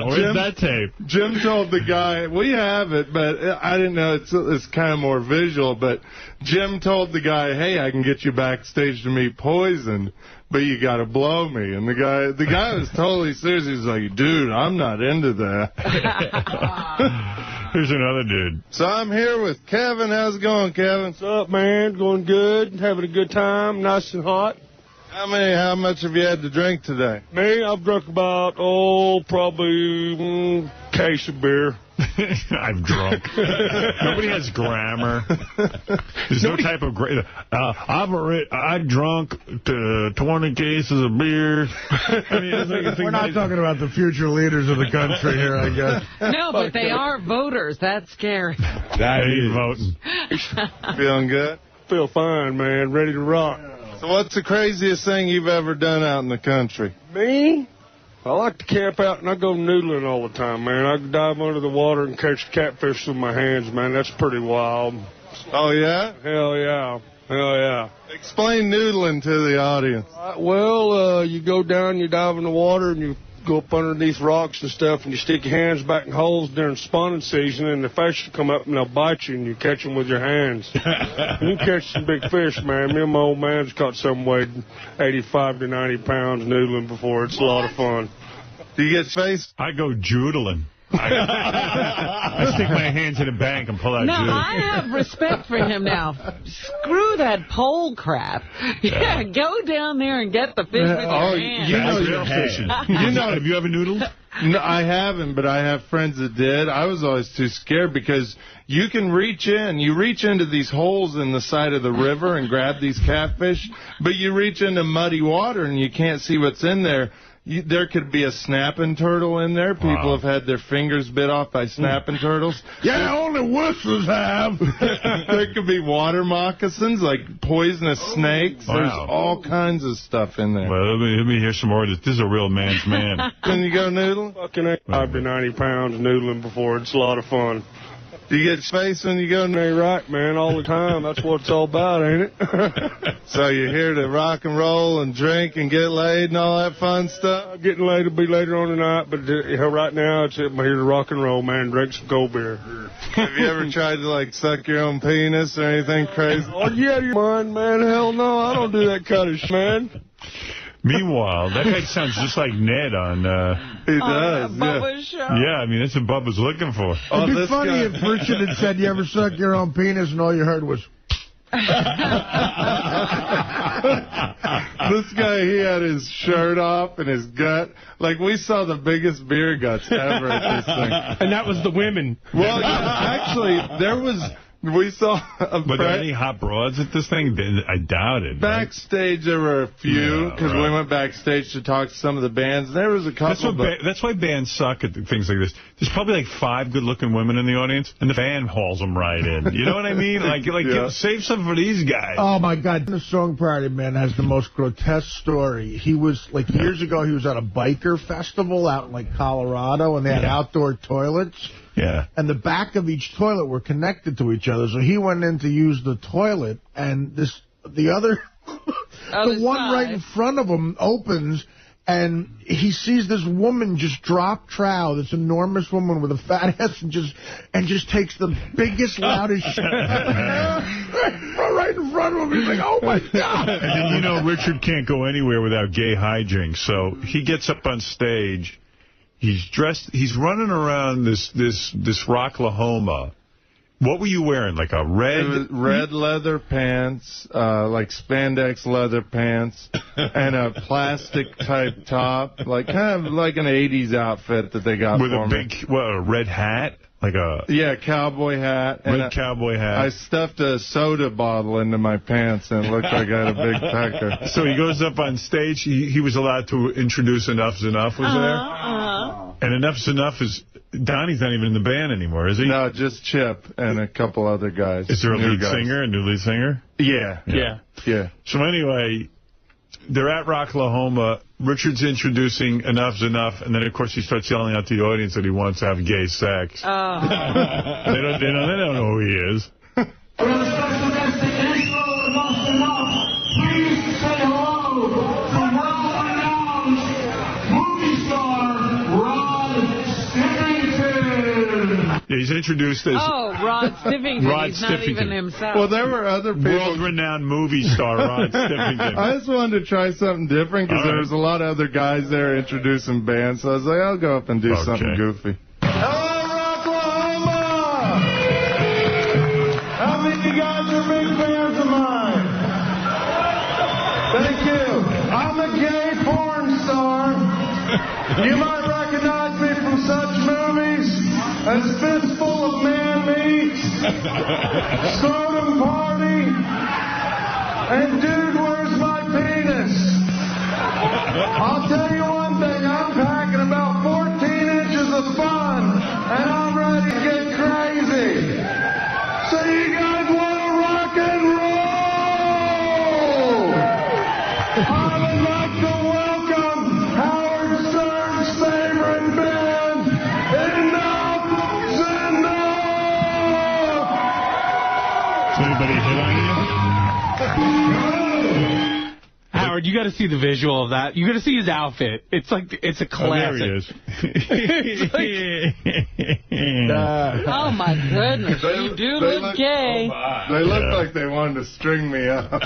Where's that tape? Jim told the guy, we have it, but I didn't know, it's kind of more visual, but Jim told the guy, hey, I can get you backstage to meet Poison, but you got to blow me. And the guy was totally serious. He was like, dude, I'm not into that. Here's another dude. So I'm here with Kevin. How's it going, Kevin? What's up, man? Going good. Having a good time. Nice and hot. How much have you had to drink today? Me, I've drunk about, probably case of beer. I'm drunk. Nobody has grammar. There's no type of I drunk 20 cases of beer. I mean, we're not talking about the future leaders of the country here, I guess. No, but they are voters. That's scary. That is voting. Feeling good? Feel fine, man. Ready to rock. So what's the craziest thing you've ever done out in the country? Me? I like to camp out, and I go noodling all the time, man. I can dive under the water and catch catfish with my hands, man. That's pretty wild. Oh, yeah? Hell yeah. Hell yeah. Explain noodling to the audience. You go down, you dive in the water, and you go up underneath rocks and stuff, and you stick your hands back in holes during spawning season, and the fish come up and they'll bite you, and you catch them with your hands. You catch some big fish, man. Me and my old man's caught some weighed 85 to 90 pounds noodling before. It's a lot of fun. Do you get space? I go joodling. I stick my hands in a bank and pull out Now, juice. I have respect for him now. Screw that pole crap. Yeah, go down there and get the fish with your hands. You know you're fishing. Have you ever noodled? No, I haven't, but I have friends that did. I was always too scared because you can reach in. You reach into these holes in the side of the river and grab these catfish, but you reach into muddy water and you can't see what's in there. There could be a snapping turtle in there. People have had their fingers bit off by snapping turtles. Yeah, only wusses have. There could be water moccasins, like poisonous snakes. Wow. There's all kinds of stuff in there. Well, let me hear some more of this. This is a real man's man. Can you go noodle? Fucking 85 to 90 pounds noodling before. It's a lot of fun. Do you get space when you go? Right, man, all the time. That's what it's all about, ain't it? So you're here to rock and roll and drink and get laid and all that fun stuff? Getting laid will be later on tonight, but right now I'm here to rock and roll, man. Drink some cold beer. Have you ever tried to, like, suck your own penis or anything crazy? Oh, yeah, you're mine, man. Hell no, I don't do that kind of shit, man. Meanwhile, that guy sounds just like Ned on... he does, Bubba's show. Yeah, I mean, that's what Bubba's looking for. It'd be funny if Richard had said, you ever suck your own penis, and all you heard was... This guy, he had his shirt off and his gut. Like, we saw the biggest beer guts ever at this thing. And that was the women. Well, actually, there was... We saw But there any hot broads at this thing? I doubt it. Backstage, there were a few, because we went backstage to talk to some of the bands. There was a couple. That's why bands suck at things like this. There's probably like 5 good-looking women in the audience, and the band hauls them right in. You know what I mean? Save some for these guys. Oh, my God. The Song Party Man has the most grotesque story. He was, years ago, he was at a biker festival out in, Colorado, and they had outdoor toilets. Yeah. And the back of each toilet were connected to each other. So he went in to use the toilet, and the one right in front of him opens, and he sees this woman just drop trow, this enormous woman with a fat ass, and just takes the biggest, loudest shit right in front of him. He's like, oh, my God. And then, Richard can't go anywhere without gay hijinks. So he gets up on stage. He's running around this Rocklahoma. What were you wearing? Like a red? It was red leather pants, like spandex leather pants, and a plastic type top, kind of like an 80s outfit that they got with for me. With a red hat? Cowboy hat. Red cowboy hat. I stuffed a soda bottle into my pants and it looked like I had a big pecker. So he goes up on stage. He was allowed to introduce Enough's Enough was there. And Enough's Enough is... Donnie's not even in the band anymore, is he? No, just Chip and a couple other guys. Is there a lead singer, a new lead singer? Yeah. So anyway... They're at Rocklahoma. Richard's introducing Enough's Enough, and then, of course, he starts yelling out to the audience that he wants to have gay sex. Oh. They don't know who he is. Please say hello to world-renowned movie star Rod Stevington. Yeah, he's introduced as... Oh, Rod Stevington. He's not even himself. Well, there were other people. World-renowned movie star Rod Stevington. I just wanted to try something different because there was a lot of other guys there introducing bands. So I was like, I'll go up and do something goofy. Hello, Rocklahoma! How many of you guys are big fans of mine? Thank you. You might recognize me from such movies as Fistful of Man Meat, Scrotum Party, and Dude, Where's My Penis? I'll tell you one thing, I'm packing about 14 inches of fun, and I'm ready to get crazy. So you guys want to rock and roll? I would like to welcome Howard Stern's favorite band, Enough is Enough! Does anybody hit on you? Howard, you got to see the visual of that. You got to see his outfit. It's like it's a classic. Oh, there he is. Oh, my goodness. You do look gay. They look like they wanted to string me up.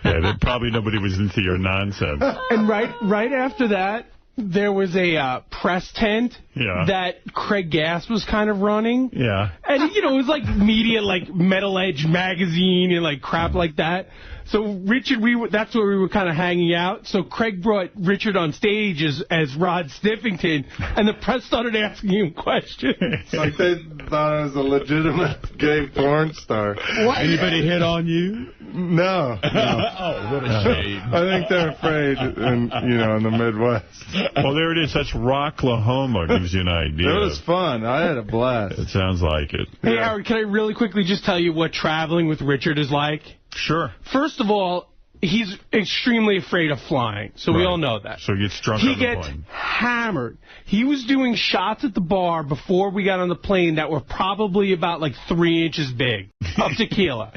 Yeah, probably nobody was into your nonsense. And right after that, there was a press tent that Craig Gass was kind of running. Yeah. And, you know, it was like media, like Metal Edge magazine and like crap like that. So Richard, that's where we were kind of hanging out. So Craig brought Richard on stage as Rod Stiffington, and the press started asking him questions. Like they thought I was a legitimate gay porn star. What? Anybody hit on you? No. Oh, what a shame. I think they're afraid in the Midwest. Well, there it is. That's Rocklahoma. Gives you an idea. It was fun. I had a blast. It sounds like it. Hey, Howard, can I really quickly just tell you what traveling with Richard is like? Sure. First of all, he's extremely afraid of flying, so we all know that. So he gets drunk on the plane. He gets hammered. He was doing shots at the bar before we got on the plane that were probably about like 3 inches big of tequila.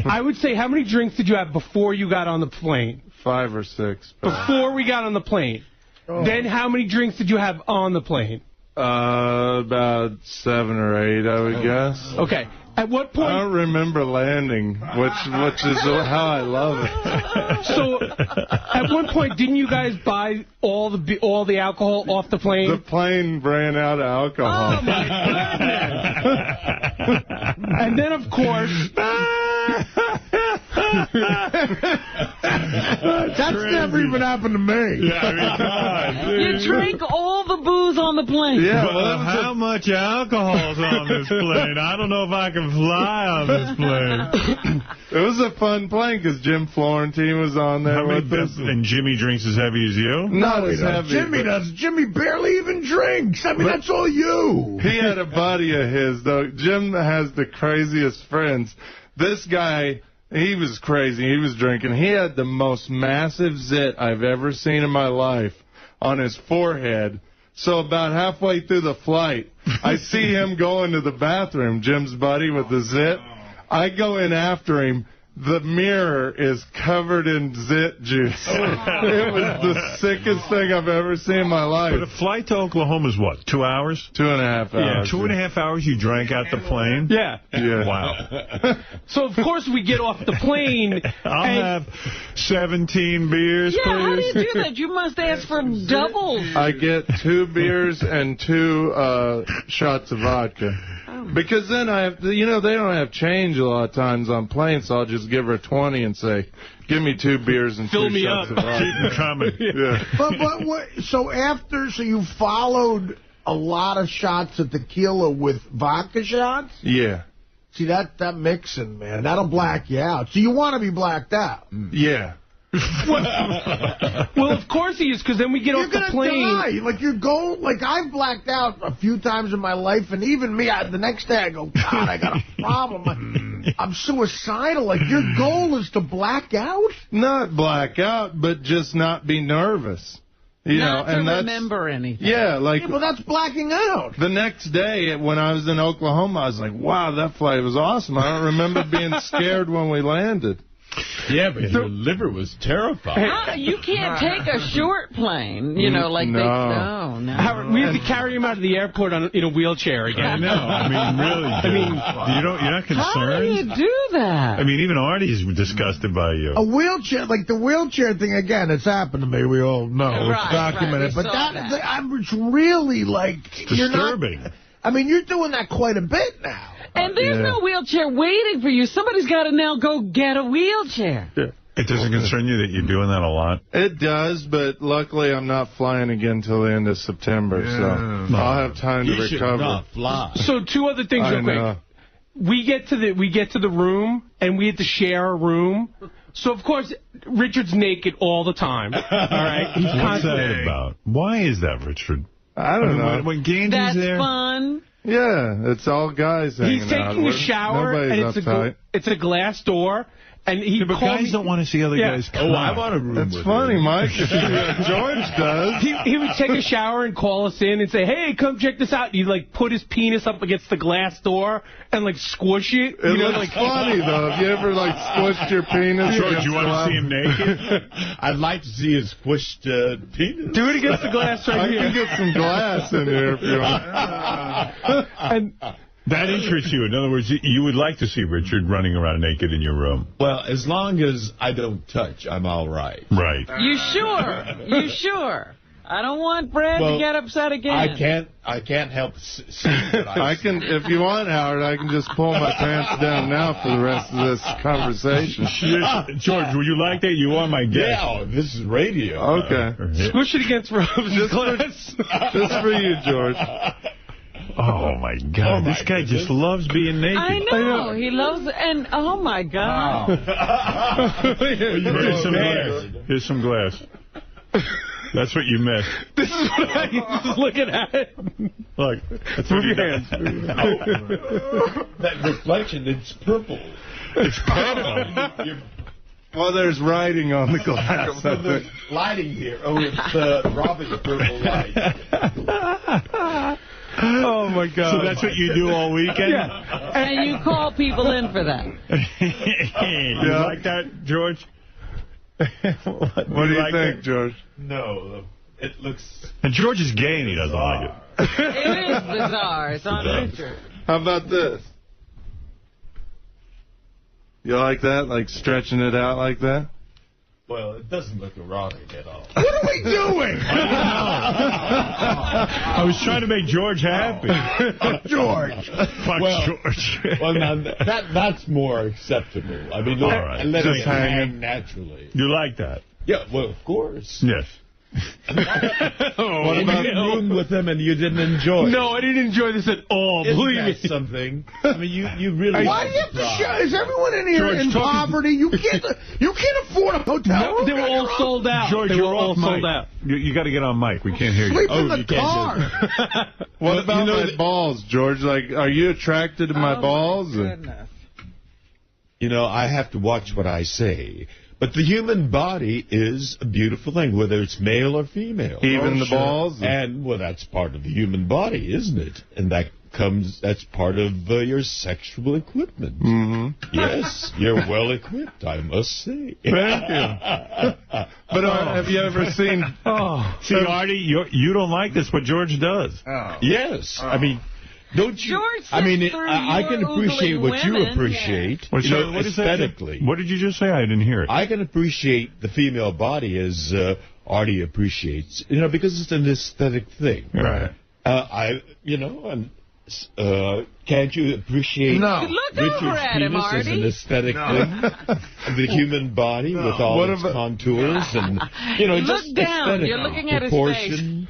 I would say, how many drinks did you have before you got on the plane? 5 or 6. Before we got on the plane. Oh. Then how many drinks did you have on the plane? About 7 or 8, I would guess. Okay. At what point? I don't remember landing, which is how I love it. So, at one point, didn't you guys buy all the alcohol off the plane? The plane ran out of alcohol. Oh, my goodness. And then, of course... That's never even happened to me. Yeah, I mean, come on. You drank all the booze on the plane. Yeah, well, how much alcohol's on this plane? I don't know if I can fly on this plane. It was a fun plane because Jim Florentine was on there with us. And Jimmy drinks as heavy as you? Not as heavy. Jimmy does. Jimmy barely even drinks. I mean, that's all you. He had a buddy of his, though. Jim has the craziest friends. This guy... He was crazy. He was drinking. He had the most massive zit I've ever seen in my life on his forehead. So about halfway through the flight, I see him going to the bathroom, Jim's buddy with the zit. I go in after him. The mirror is covered in zit juice. It was the sickest thing I've ever seen in my life. But a flight to Oklahoma is what, 2 hours? 2.5 hours. Yeah, 2.5 hours you drank out the plane? Yeah. Wow. So, of course, we get off the plane. I'll have 17 beers, please. How do you do that? You must ask for doubles. I get 2 beers and 2 shots of vodka. Because then I have, they don't have change a lot of times on planes, so I'll just give her 20 and say, give me 2 beers and 2 shots of vodka. Keep them coming. Yeah. But what? So you followed a lot of shots of tequila with vodka shots? Yeah. See, that mixing, man, that'll black you out. So you want to be blacked out. Yeah. Well, of course he is, because then we get off the plane. You're going to die. Like, I've blacked out a few times in my life, and even me, the next day I go, God, I got a problem. I'm suicidal. Like, your goal is to black out? Not black out, but just not be nervous. Not to remember anything. Yeah, well, that's blacking out. The next day, when I was in Oklahoma, I was like, wow, that flight was awesome. I don't remember being scared when we landed. Yeah, but your liver was terrified. You can't take a short plane, like no. No. Howard, we had to carry him out of the airport in a wheelchair again. I know. I mean, really. You're not concerned? How do you do that? I mean, even Artie's disgusted by you. A wheelchair, like the wheelchair thing, again, it's happened to me. We all know. It's documented. But it's really, disturbing. You're doing that quite a bit now. And there's no wheelchair waiting for you. Somebody's got to now go get a wheelchair. Yeah. It doesn't concern you that you're doing that a lot? It does, but luckily I'm not flying again till the end of September, so I'll have time to recover. Should not fly. So 2 other things real quick. We get to the room, and we have to share a room. So, of course, Richard's naked all the time. All right? He's What's that about? Why is that, Richard? I don't know. When Gandy's there? That's fun. Yeah, it's all guys hanging out. He's taking a shower, and it's a glass door. And but guys don't want to see other guys come. Oh, I want a room with It's funny, Mike. George does. He would take a shower and call us in and say, hey, come check this out. And he'd, like, put his penis up against the glass door and, like, squish it. It looks funny, though. Have you ever, like, squished your penis? George, you want to see him naked? I'd like to see his squished penis. Do it against the glass right here. I can get some glass in here if you want. And that interests you. In other words, you would like to see Richard running around naked in your room. Well, as long as I don't touch, I'm all right. Right. You sure? You sure? I don't want Brad to get upset again. I can't help seeing what I can, if you want, Howard, I can just pull my pants down now for the rest of this conversation. George, would you like that? You are my guest. Yeah, this is radio. Okay. Squish it against Rob's glass. Just for you, George. Oh, my God. This guy just loves being naked. I know. He loves and oh, my God. Here's some glass. Here's some glass. That's what you missed. This is what I was looking at. Look. That's what Move your hands. That reflection, it's purple. It's purple. Well, there's writing on the glass. There's lighting here. Oh, it's dropping the purple light. Oh, my God. So that's what you do all weekend? Yeah. And you call people in for that. You like that, George? What do you think, George? No, it looks... And George is gay and he doesn't like it. It is bizarre. It's on Richard. How about this? You like that? Like stretching it out like that? Well, it doesn't look erotic at all. What are we doing? I was trying to make George happy. George. Fuck George. Well, now, that's more acceptable. I mean, all right. let it hang naturally. You like that? Yeah, well, of course. Yes. What about you room with him and you didn't enjoy it? No, I didn't enjoy this at all. Believe me. Something. I mean, you really. Why do you have to show? Is everyone in here in poverty? You can't afford a hotel room. They were all sold out. George, they were all sold sold out. You got to get on mic. We can't hear you. Sleep in the car. What about my balls, George? Like, are you attracted to my balls? Goodness. You know, I have to watch what I say. But the human body is a beautiful thing, whether it's male or female. Even the balls? And, well, that's part of the human body, isn't it? And that's part of your sexual equipment. Mm-hmm. Yes, you're well equipped, I must say. Thank you. But have you ever seen... See, Artie, you don't like this, but George does. Yes, I mean... Don't you? George, I mean, I can appreciate what you appreciate, aesthetically. What did you just say? I didn't hear it. I can appreciate the female body as Artie appreciates, because it's an aesthetic thing. Right. Can't you appreciate Richard's penis as an aesthetic thing? The human body with all its contours and, just down. aesthetic. You're looking at his proportion.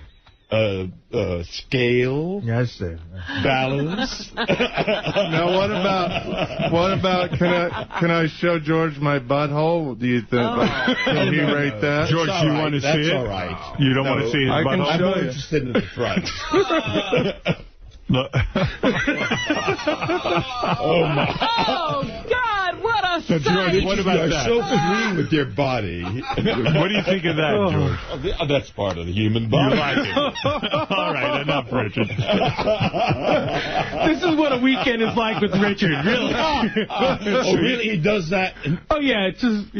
Scale, yes, sir. Balance. Now, what about? Can I show George my butthole? Do you think? Can he rate that? George, do you want to see it? That's all right. You don't want to see his butthole? I'm more interested in the front. Look. Oh, God, what a sight. George, what about that? You're so free with your body. What do you think of that, George? That's part of the human body. You like it. All right, enough, Richard. This is what a weekend is like with Richard, really. Oh, really? He does that? Oh, yeah, it's just,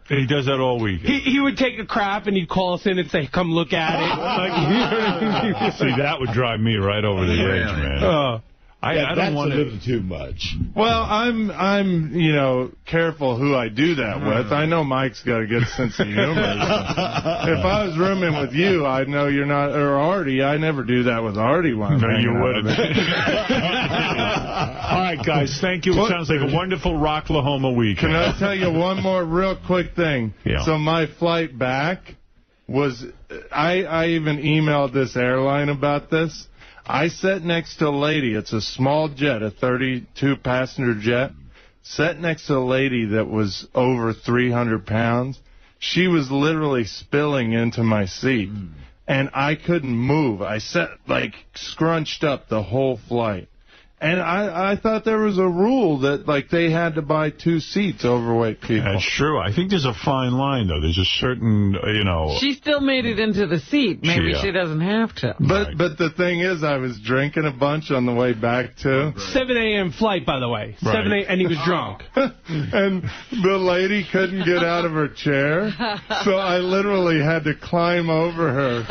He does that all week. He would take a crap and he'd call us in and say, come look at it. See, that would drive me right over the edge, man. I don't want a little too much. Well, I'm careful who I do that with. I know Mike's got a good sense of humor. If I was rooming with you, I'd know you're not, or Artie. I never do that with Artie. No, you wouldn't. All right, guys, thank you. It sounds like a wonderful Rocklahoma week. Can I tell you one more real quick thing? Yeah. So my flight back was, I even emailed this airline about this. I sat next to a lady. It's a small jet, a 32-passenger jet. Sat next to a lady that was over 300 pounds. She was literally spilling into my seat, and I couldn't move. I sat, like, scrunched up the whole flight. And I thought there was a rule that, like, they had to buy 2 seats, overweight people. That's true. I think there's a fine line, though. There's a certain, She still made it into the seat. Maybe she doesn't have to. But the thing is, I was drinking a bunch on the way back, too. 7 a.m. flight, by the way. 7 a.m. and he was drunk. And the lady couldn't get out of her chair, so I literally had to climb over her.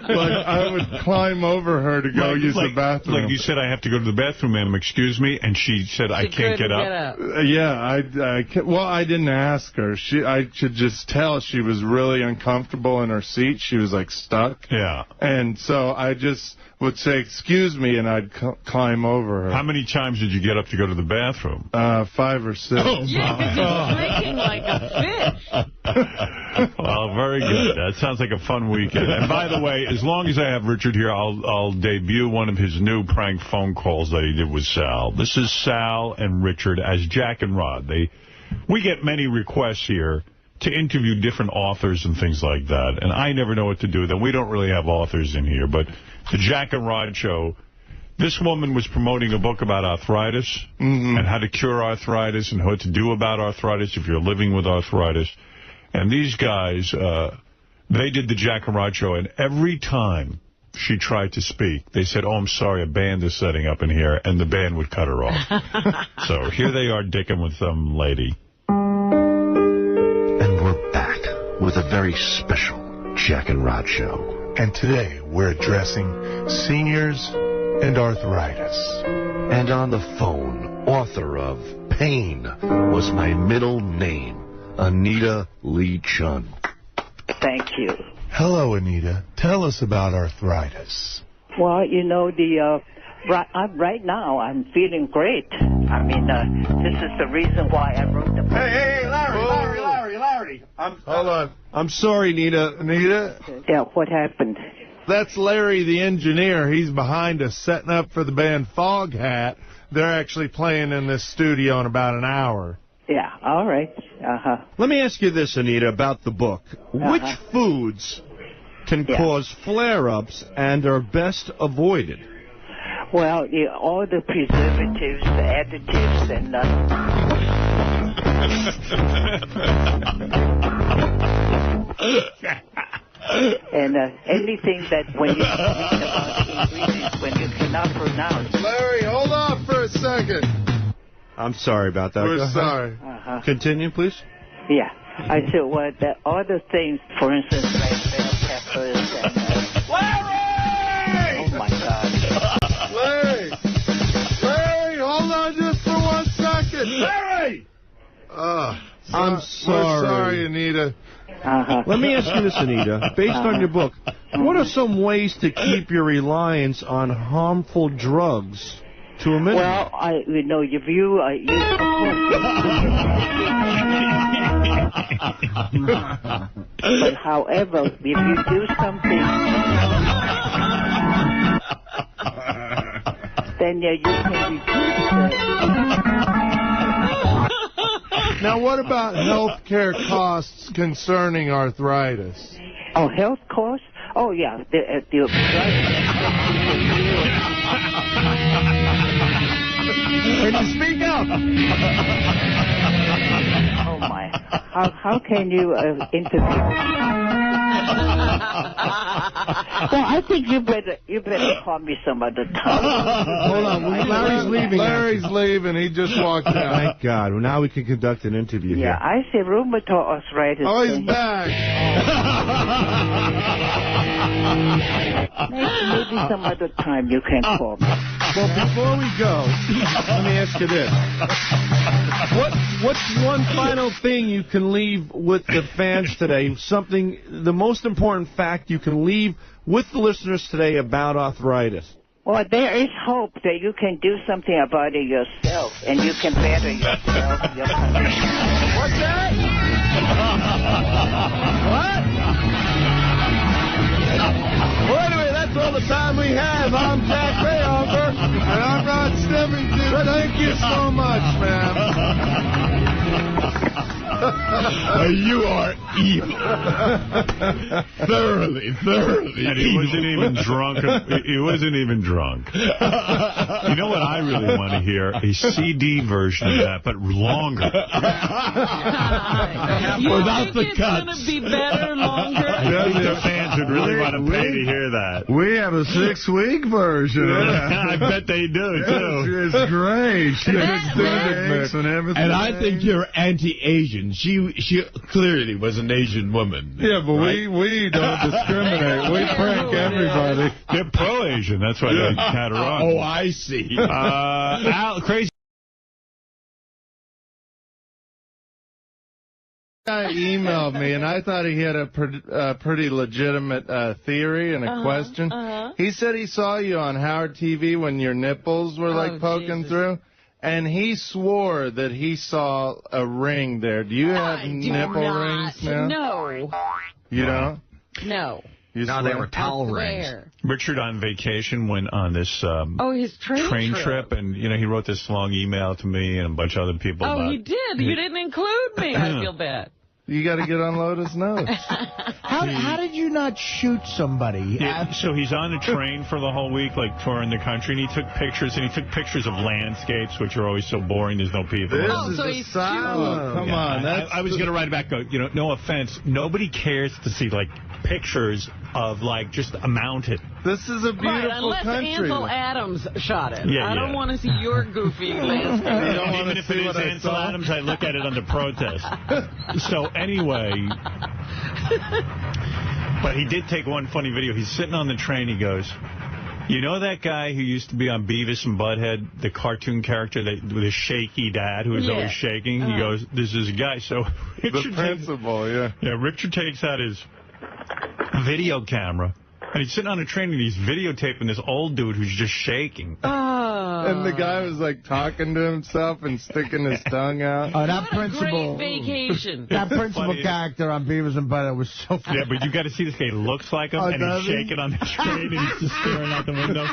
Like, I would climb over her to go use the bathroom. Like you said, I have to go to the bathroom, ma'am, excuse me, and she said, I can't get up. Yeah, I didn't ask her. I could just tell she was really uncomfortable in her seat. She was, like, stuck. Yeah. And so I just would say, excuse me, and I'd climb over her. How many times did you get up to go to the bathroom? 5 or 6. Yeah, because you're drinking like a fish. Well, very good. That sounds like a fun weekend. And by the way, as long as I have Richard here, I'll debut one of his new prank phone calls that he did with Sal. This is Sal and Richard as Jack and Rod. We get many requests here to interview different authors and things like that, and I never know what to do with them. We don't really have authors in here, but the Jack and Rod show, this woman was promoting a book about arthritis and how to cure arthritis and what to do about arthritis if you're living with arthritis. And these guys, they did the Jack and Rod show, and every time she tried to speak, they said, oh, I'm sorry, a band is setting up in here, and the band would cut her off. So here they are dicking with some lady. And we're back with a very special Jack and Rod show. And today we're addressing seniors and arthritis. And on the phone, author of Pain Was My Middle Name, Anita Lee Chun. Thank you. Hello, Anita. Tell us about arthritis. Well, right now I'm feeling great. I mean, this is the reason why I wrote the book. Hey, Larry. Hold on. I'm sorry, Anita. Yeah, what happened? That's Larry, the engineer. He's behind us setting up for the band Foghat. They're actually playing in this studio in about an hour. Yeah, all right. Let me ask you this, Anita, about the book. Which foods can cause flare-ups and are best avoided? Well, all the preservatives, the additives, and anything that when you read about ingredients, when you cannot pronounce. Larry, hold on for a second. I'm sorry about that. We're sorry. Continue, please. Yeah. I said, well, all the things, for instance, like bell peppers and... Larry! Oh, my God. Larry, hold on just for 1 second. Larry! I'm sorry. We're sorry, Anita. Let me ask you this, Anita. Based on your book, what are some ways to keep your reliance on harmful drugs to a minimum? Well, if you but however, if you do something, then you can reduce Now, what about health care costs concerning arthritis? Oh, health costs? Oh, yeah. Can you speak up? Oh, my. How can you interview? Well, I think you better call me some other time. Hold on, Larry's leaving. Larry's leaving. He just walked out. Thank God. Well, now we can conduct an interview here. Yeah, I say rheumatoid arthritis. Oh, he's back. Maybe some other time you can call me. Well, before we go, let me ask you this. What's one final thing you can leave with the fans today? Something, the most important fact you can leave with the listeners today about arthritis? Well, there is hope that you can do something about it yourself, and you can better yourself. What's that? What? Well, anyway, that's all the time we have. I'm Jack Mayhofer. And I'm Rod Stevington. Thank you so much, man. You are evil. thoroughly and he wasn't even drunk. He wasn't even drunk. You know what I really want to hear? A CD version of that, but longer. Without the cuts. It's going to be better longer? I think the fans would really want to pay to hear that. We have a 6-week version. I bet they do, too. It's great. She makes and everything. And I think you're anti-Asian. She clearly was an Asian woman. Yeah, but right? we don't discriminate. We prank everybody. They're pro-Asian. That's why they had her on. Oh, I see. Crazy. Guy emailed me, and I thought he had a pretty legitimate theory and a question. He said he saw you on Howard TV when your nipples were, poking through. And he swore that he saw a ring there. Do you have nipple rings now? No. You don't? No. No, they were towel rings. Richard on vacation went on this his train trip, and he wrote this long email to me and a bunch of other people. Oh, he did. You didn't include me. I feel bad. You got to get on Lotus Notes. How did you not shoot somebody? Yeah, so he's on a train for the whole week, touring the country, and he took pictures of landscapes, which are always so boring. There's no people. This is asylum. Come on. I was going to write it back. No offense. Nobody cares to see, pictures of, just a mountain. This is a beautiful country. Unless Ansel Adams shot it. I don't want to see your goofy landscape. Even if it is Ansel Adams, I look at it under protest. So anyway, but he did take one funny video. He's sitting on the train. He goes, you know that guy who used to be on Beavis and Butthead, the cartoon character with a shaky dad who was always shaking? He goes, this is a guy. So Richard the principal, Richard takes out his video camera. And he's sitting on a train and he's videotaping this old dude who's just shaking. And the guy was talking to himself and sticking his tongue out. Oh, that principal. Great vacation. That principal character on Beavis and Butthead was so funny. Yeah, but you got to see this guy. He looks like him, and he's shaking on the train, and he's just staring out the window.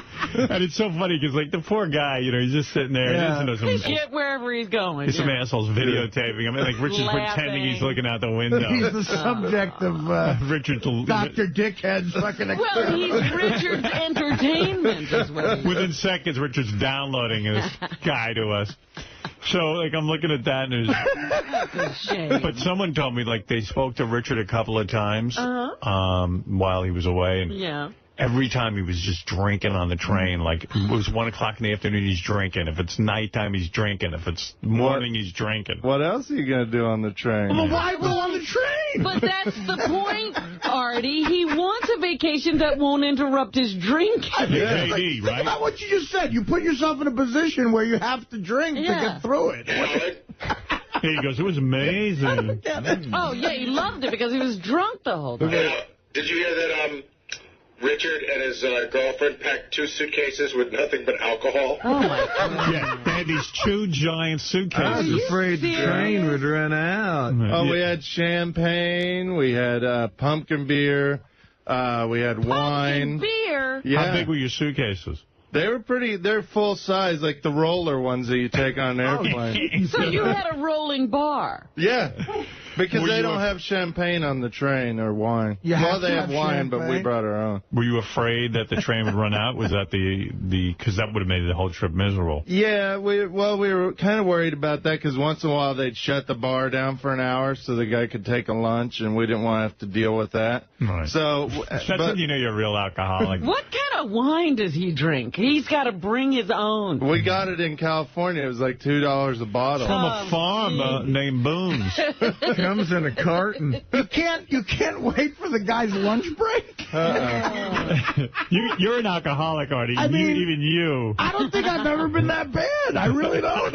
And it's so funny because, the poor guy, he's just sitting there. And he's shit wherever he's going. There's some assholes videotaping him. Richard's pretending he's looking out the window. He's the subject of Richard's Dr. Dickhead's fucking experiment. Well, he's Richard's entertainment as well. Within seconds, Richard's downloading this guy to us. So, I'm looking at that, and that's a shame. But someone told me, they spoke to Richard a couple of times while he was away. And every time he was just drinking on the train. It was 1 o'clock in the afternoon, he's drinking. If it's nighttime, he's drinking. If it's morning, he's drinking. What else are you going to do on the train? Well, why go on the train? But that's the point, Artie. He wants a vacation that won't interrupt his drinking. Think about what you just said. You put yourself in a position where you have to drink to get through it. He goes, it was amazing. Oh, yeah, he loved it because he was drunk the whole time. Did you hear that Richard and his girlfriend packed 2 suitcases with nothing but alcohol? Oh, my God. Yeah, they had these 2 giant suitcases. I was afraid the train would run out. Oh, we had champagne. We had pumpkin beer. We had wine. Pumpkin beer? Yeah. How big were your suitcases? They're full size, like the roller ones that you take on an airplane. So you had a rolling bar? Yeah. Because they don't have champagne on the train or wine. They have wine, champagne? but we brought our own. Were you afraid that the train would run out? Was that because that would have made the whole trip miserable? Yeah, we were kind of worried about that because once in a while they'd shut the bar down for an hour so the guy could take a lunch, and we didn't want to have to deal with that. Right. So that's when you know you're a real alcoholic. What kind of wine does he drink? He's got to bring his own. We got it in California. It was like $2 a bottle. From a farm named Boone's. Comes in a carton. You can't wait for the guy's lunch break. You're an alcoholic, Artie. I mean, even you. I don't think I've ever been that bad. I really don't.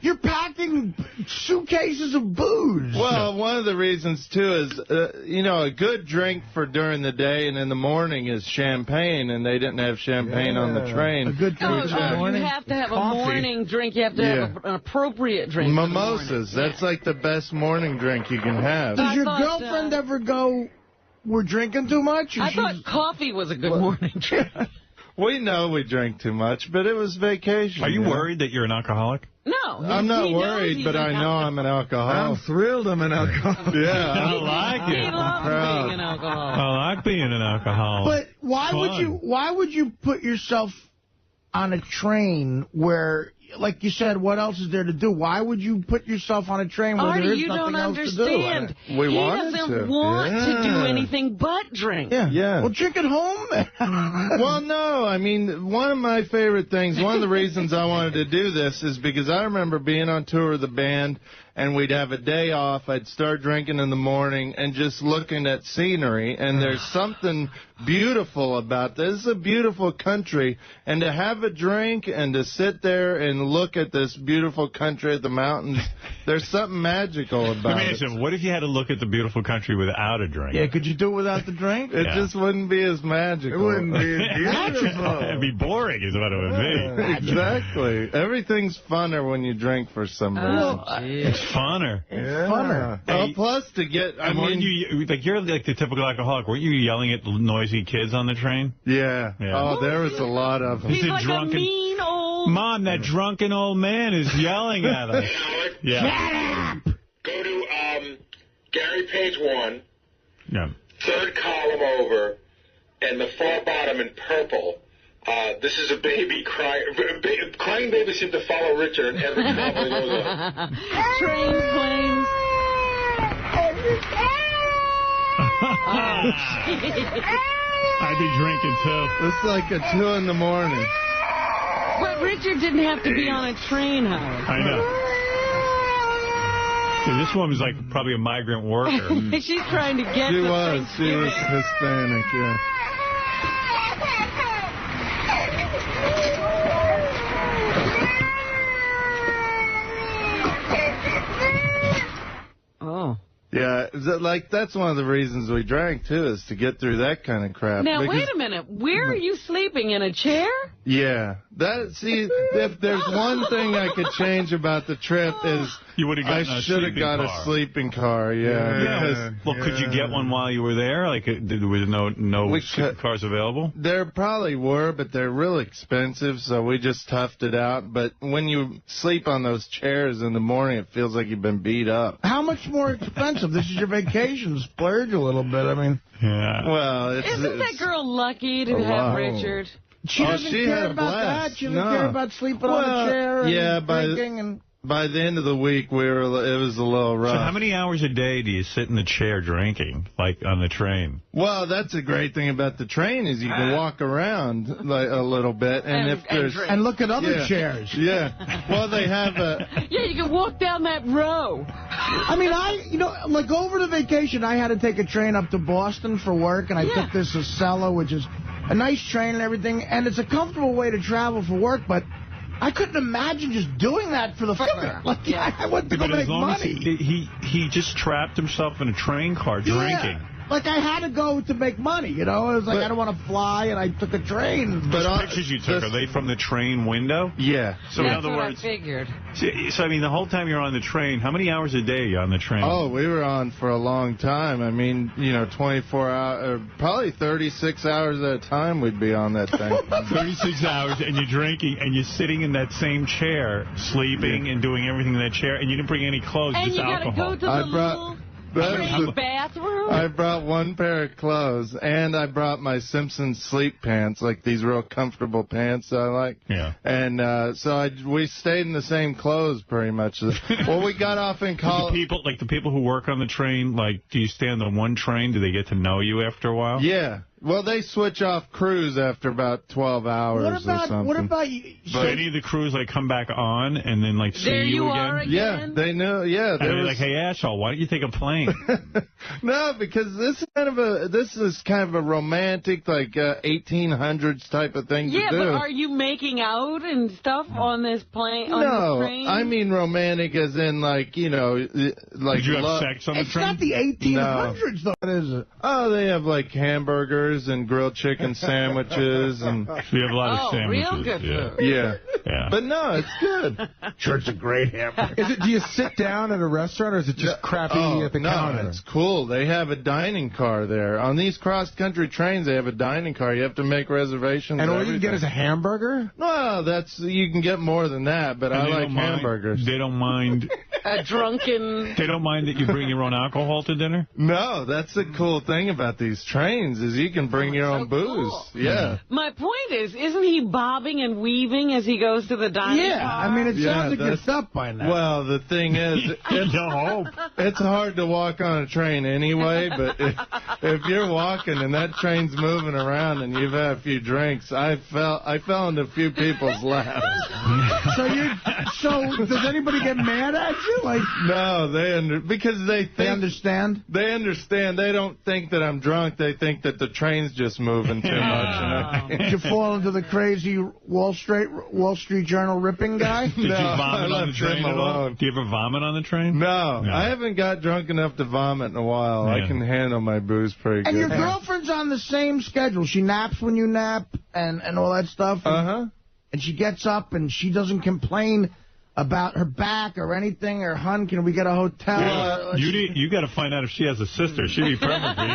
You're packing suitcases of booze. Well, one of the reasons, too, is, a good drink for during the day and in the morning is champagne, and they didn't have champagne on the train. A good drink in the morning. You have to have a morning drink. You have to have an appropriate drink. Mimosas. That's like the best morning drink you can have. Does your girlfriend ever go, we're drinking too much? I thought coffee was a good morning drink. We know we drink too much, but it was vacation. Are you worried that you're an alcoholic? No. I'm not worried, but I know I'm an alcoholic. I'm thrilled I'm an alcoholic. Yeah, I like it. He loves being an alcoholic. I like being an alcoholic. But why would you put yourself on a train where, like you said, what else is there to do? Why would you put yourself on a train where there is nothing else to do? He doesn't want to do anything but drink. Yeah. Well, drink at home. Well, no. I mean, one of my favorite things, one of the reasons I wanted to do this is because I remember being on tour with the band, and we'd have a day off. I'd start drinking in the morning and just looking at scenery, and there's something beautiful about this. This is a beautiful country, and to have a drink and to sit there and look at this beautiful country at the mountains, there's something magical about it. Let me ask you, what if you had to look at the beautiful country without a drink? Yeah, could you do it without the drink? It just wouldn't be as magical. It wouldn't be as beautiful. It'd be boring is what it would be. Exactly. Everything's funner when you drink for some reason. It's funner. It's funner. Well, plus to get, you're like the typical alcoholic. Weren't you yelling at noisy kids on the train? Yeah. Oh, there was a lot of them. He's like a mean old... Mom, that drunken old man is yelling at us. Yeah. Shut up! Go to Gary page 1, third column over, and the far bottom in purple. This is a baby crying. Crying babies seem to follow Richard in every column he goes on. Trains, planes. I'd be drinking, too. It's like at 2 in the morning. But Richard didn't have to be on a train, Howard. I know. So this woman's like probably a migrant worker. She's trying to get She was Hispanic, yeah. Oh. Yeah, that's one of the reasons we drank, too, is to get through that kind of crap. Now, wait a minute. Where are you sleeping? In a chair? Yeah. If there's one thing I could change about the trip is I should have got a sleeping car, yeah. Well, could you get one while you were there? Like, there was no sleeping cars available? There probably were, but they're really expensive, so we just toughed it out. But when you sleep on those chairs in the morning, it feels like you've been beat up. How much more expensive? This is your vacation. Splurge a little bit. I mean, well, isn't that girl lucky to have Richard? She doesn't care about that. She doesn't care about sleeping on a chair and drinking and... By the end of the week, it was a little rough. So how many hours a day do you sit in the chair drinking, like on the train? Well, that's a great thing about the train is you can walk around like a little bit, and look at other chairs. Yeah. Well, they have a. Yeah, you can walk down that row. I mean, like over the vacation, I had to take a train up to Boston for work, and I took this 𝗛cie, which is a nice train and everything, and it's a comfortable way to travel for work, but I couldn't imagine just doing that for the fun. Like, I went to go make money. He just trapped himself in a train car drinking. Like, I had to go to make money, you know? It was like, I don't want to fly, and I took a train. But the pictures you took, are they from the train window? Yeah. So That's in other words, I figured. So, I mean, the whole time you're on the train, how many hours a day are you on the train? Oh, we were on for a long time. I mean, 24 hours, probably 36 hours at a time we'd be on that thing. 36 hours, and you're drinking, and you're sitting in that same chair, sleeping and doing everything in that chair, and you didn't bring any clothes, and just alcohol. And you got to go to the little train bathroom? I brought one pair of clothes, and I brought my Simpsons sleep pants, like these real comfortable pants I like. Yeah. And so we stayed in the same clothes pretty much. Well, we got off in college. The people who work on the train, like, do you stay on the one train? Do they get to know you after a while? Yeah. Well, they switch off crews after about 12 hours or something. What about you? So any of the crews like come back on and then like see there you again? are again? Yeah, they know. Yeah, and they're like, hey, asshole, why don't you take a plane? No, because this is kind of a romantic, like 1800s type of thing to do. Yeah, but are you making out and stuff on this plane? On No, this train? I mean romantic as in like, you know, like. Did you have sex on the train? It's not the 1800s, though. What is it? Oh, they have like hamburgers and grilled chicken sandwiches and. So you have a lot of sandwiches. Real good food. Yeah. But no, it's good. Sure, it's a great hamburger. Do you sit down at a restaurant, or is it just crappy at the counter? No, it's cool. They have a dining car there. On these cross-country trains, they have a dining car. You have to make reservations. And all you can get is a hamburger? Well, you can get more than that, but I like hamburgers. They don't mind. A drunken... They don't mind that you bring your own alcohol to dinner? No, that's the cool thing about these trains is you can bring your own booze. Cool. Yeah. My point is, isn't he bobbing and weaving as he goes to the dining car? I mean, it sounds like you're stuck by now. Well, the thing is, it's hard to walk on a train anyway, but if you're walking and that train's moving around and you've had a few drinks, I fell into a few people's laps. So does anybody get mad at you? Like, no, because they understand. They understand. They don't think that I'm drunk. They think that the train's just moving too much. Did you fall into the crazy Wall Street Journal ripping guy? Did you vomit on the train at all? Do you ever vomit on the train? No, I haven't got drunk enough to vomit in a while. Yeah. I can handle my booze pretty good. And your girlfriend's on the same schedule. She naps when you nap and all that stuff. Uh-huh. And she gets up and she doesn't complain about her back or anything, or, hun, can we get a hotel? Yeah. You got to find out if she has a sister. She'd be perfect for you.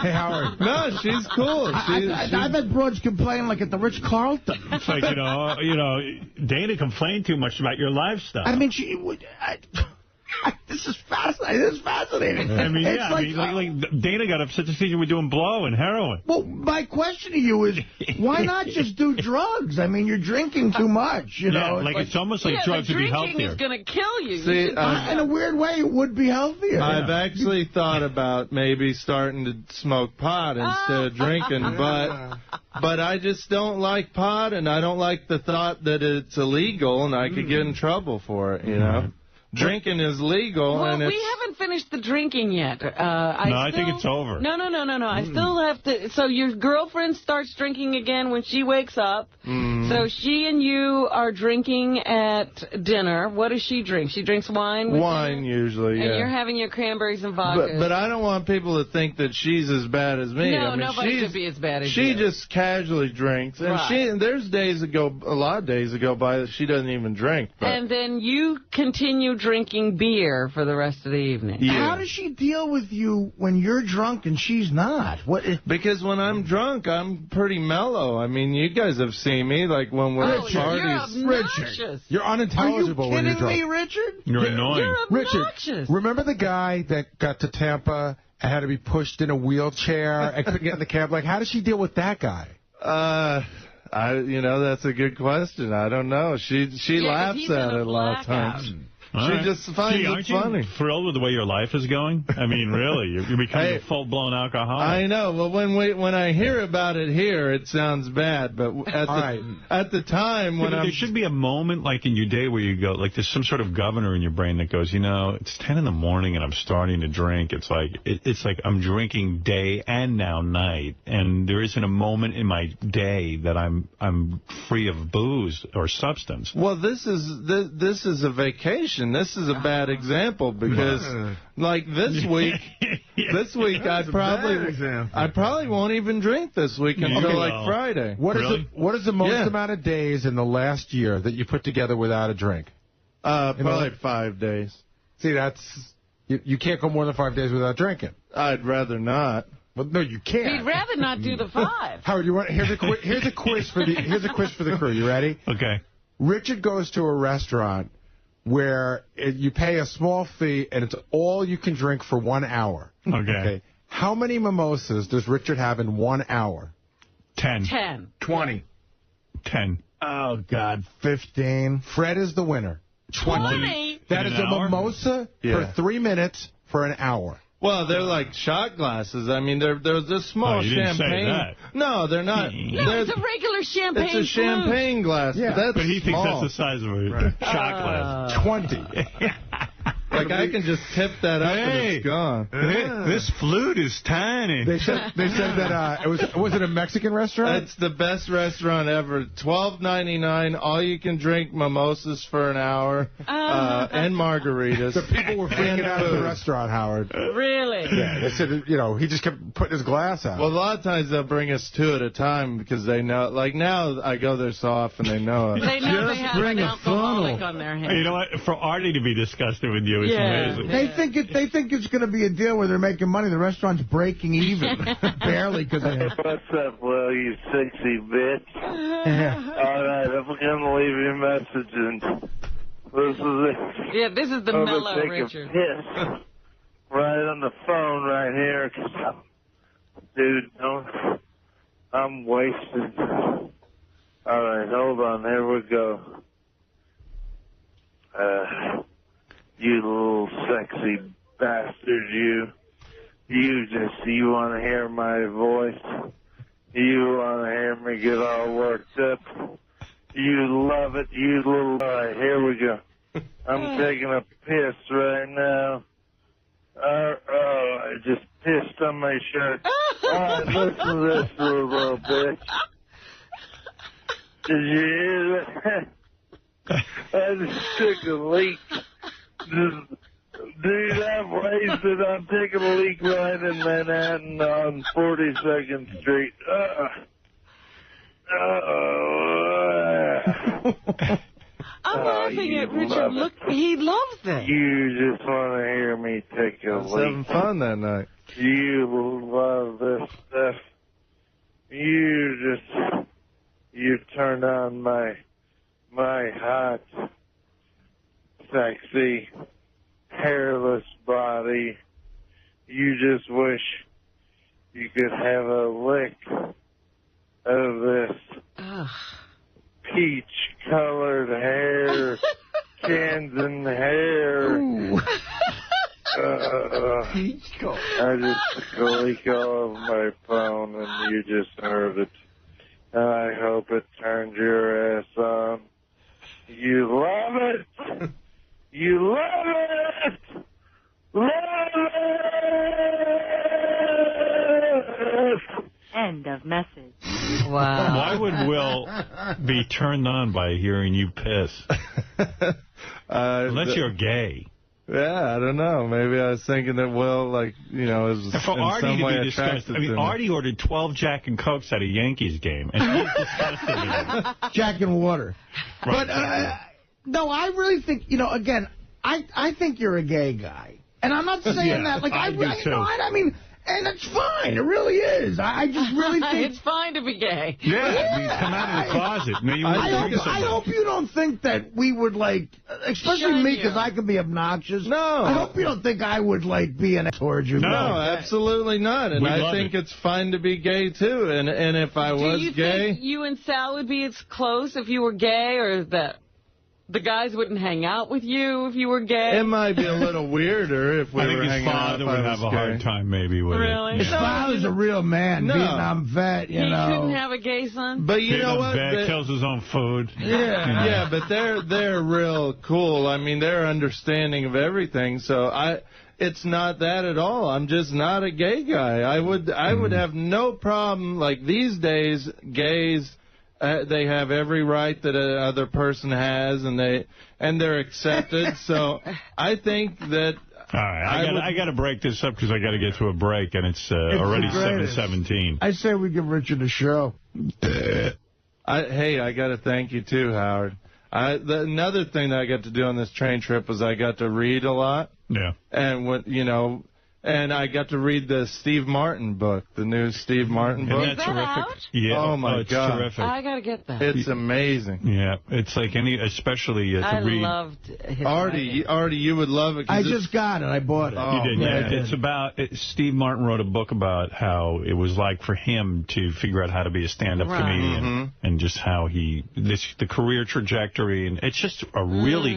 Hey, Howard. No, she's cool. I've had broads complain like at the Ritz-Carlton. It's like, you know, Dana complained too much about your lifestyle. I mean, this is fascinating. I mean, like Dana got upset to see you were doing blow and heroin. Well, my question to you is, why not just do drugs? I mean, you're drinking too much, you know. It's almost like drugs would be healthier. Drinking is going to kill you. See, in a weird way, it would be healthier. I've actually thought about maybe starting to smoke pot instead of drinking, but I just don't like pot, and I don't like the thought that it's illegal and I could get in trouble for it, you know. Drinking is legal. Well, and we haven't finished the drinking yet. I think it's over. No. I still have to. So your girlfriend starts drinking again when she wakes up. So she and you are drinking at dinner. What does she drink? She drinks wine? Wine, usually, yeah. And you're having your cranberries and vodka. But I don't want people to think that she's as bad as me. No, nobody should be as bad as you. She just casually drinks. And there's a lot of days go by that she doesn't even drink. But. And then you continue drinking beer for the rest of the evening. Yeah. How does she deal with you when you're drunk and she's not? Because when I'm drunk, I'm pretty mellow. I mean, you guys have seen me, like when we're at parties. You're obnoxious. You're unintelligible when you're drunk. Are you kidding me, Richard? You're annoying. You're obnoxious. Richard, remember the guy that got to Tampa and had to be pushed in a wheelchair and couldn't get in the cab? Like, how does she deal with that guy? That's a good question. I don't know. She laughs at it a lot of times. She just finds it funny. You thrilled with the way your life is going? I mean, really, you're becoming a full-blown alcoholic. I know. Well, when I hear about it here, it sounds bad. But at the time, there should be a moment, like in your day, where you go, like there's some sort of governor in your brain that goes, it's 10 in the morning and I'm starting to drink. It's like I'm drinking day and now night, and there isn't a moment in my day that I'm free of booze or substance. Well, this is a vacation. This is a bad example because, like this week, I probably won't even drink this week until like Friday. What is the most amount of days in the last year that you put together without a drink? Probably 5 days. See, you can't go more than 5 days without drinking. I'd rather not. Well, no, you can't. He'd rather not do the 5. Howard, here's a quiz for the crew. You ready? Okay. Richard goes to a restaurant where you pay a small fee and it's all you can drink for 1 hour. Okay. How many mimosas does Richard have in 1 hour? 10. 20. 10. Oh, God. 15. Fred is the winner. 20? That is a mimosa for 3 minutes for an hour. Well, they're like shot glasses. I mean, they're small you champagne. didn't say that. No, they're not. No, it's a regular champagne It's a champagne glass. Yeah. But he thinks small. that's the size of a shot glass. 20. Like, I can just tip that up and it's gone. This flute is tiny. They said that was it a Mexican restaurant? It's the best restaurant ever. $12.99, all you can drink mimosas for an hour, and margaritas. The people were freaking out at the restaurant, Howard. Really? Yeah, they said, he just kept putting his glass out. Well, a lot of times they'll bring us 2 at a time because they know. Like now, I go there so often they know it. They know they have an alcoholic on their hands. You know what? For Artie to be disgusted with you is amazing. They think it's going to be a deal where they're making money. The restaurant's breaking even, barely because they. What's up, Will? You sexy bitch. All right, I'm gonna leave you a message and this is it. Yeah, this is the I'm mellow gonna take Richard. a piss right on the phone right here, 'cause dude, I'm wasted. All right, hold on. Here we go. You little sexy bastard, you want to hear my voice? You want to hear me get all worked up? You love it, you little... All right, here we go. I'm taking a piss right now. I just pissed on my shirt. All right, listen to this little bitch. Did you hear that? I just took a leak. Dude, I'm wasted. I'm taking a leak right in Manhattan on 42nd Street. I'm laughing at Richard. Look, he loves it. You just want to hear me take a leak. Having fun that night. You love this stuff. You turn on my hot, sexy, hairless body. You just wish you could have a lick of this peach-colored hair, Kansan hair. I just took a leak all over my phone, and you just heard it. I hope it turned your ass on. You love it. You love it. Love it. End of message. Wow. Why would Will be turned on by hearing you piss? Unless you're gay. Yeah, I don't know. Maybe I was thinking that Will, is in For Artie some to way be disgusted. I mean, Artie ordered 12 Jack and Cokes at a Yankees game, and he's disgusted. Jack and water. Right. But, no, I really think, again, I think you're a gay guy. And I'm not saying that. Like, I mean, and it's fine. It really is. I just really think... It's fine to be gay. Yeah, I mean, come out of the closet. Maybe I hope you don't think that we would, especially me, because I can be obnoxious. No. I hope you don't think I would, be an towards you. No, absolutely not. And I think it's fine to be gay, too. And if I was gay... Do you think you and Sal would be as close if you were gay, or that the guys wouldn't hang out with you if you were gay? It might be a little weirder if we were hanging out. I think his father would have a hard time maybe with it. His father's a real man, Vietnam vet, He couldn't have a gay son? But you know what? Vet kills his own food. Yeah, but they're real cool. I mean, they're understanding of everything. So it's not that at all. I'm just not a gay guy. I would have no problem. Like these days, gays... they have every right that another person has, and they're accepted. So I think that. All right, I got to break this up because I got to get to a break, and it's already 7:17. I say we give Richard a show. I got to thank you too, Howard. Another thing that I got to do on this train trip was I got to read a lot. Yeah. And and I got to read the Steve Martin book, the new Steve Martin book. Isn't that terrific? Out? Yeah. Oh, my God. Terrific. I got to get that. It's amazing. Yeah. It's like especially to read. I loved his Artie, you would love it. I just got it. I bought it. You did, yeah. It's about, Steve Martin wrote a book about how it was like for him to figure out how to be a stand-up comedian and just how the career trajectory. And it's just a really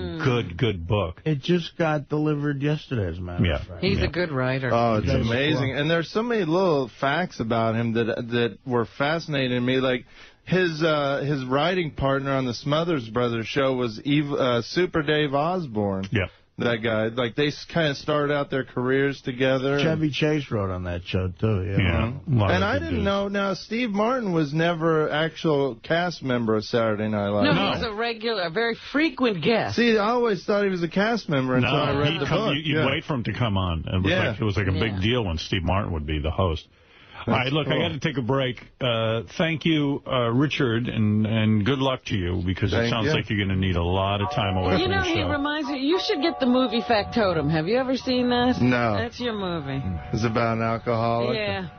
good book. It just got delivered yesterday, as a matter of fact. He's a good writer. writer. Oh, it's amazing. And there's so many little facts about him that were fascinating to me. Like, his writing partner on the Smothers Brothers show was Super Dave Osborne. Yeah. That guy. Like, they kind of started out their careers together. Chevy Chase wrote on that show, too. Yeah. And I didn't know. Now, Steve Martin was never actual cast member of Saturday Night Live. No, he was a very frequent guest. See, I always thought he was a cast member until I read the book. You'd wait for him to come on. It was like a big deal when Steve Martin would be the host. All right, look, I got to take a break. Thank you, Richard, and good luck to you, because it sounds like you're going to need a lot of time away from the show. He reminds me, you should get the movie Factotum. Have you ever seen that? No. That's your movie. It's about an alcoholic? Yeah.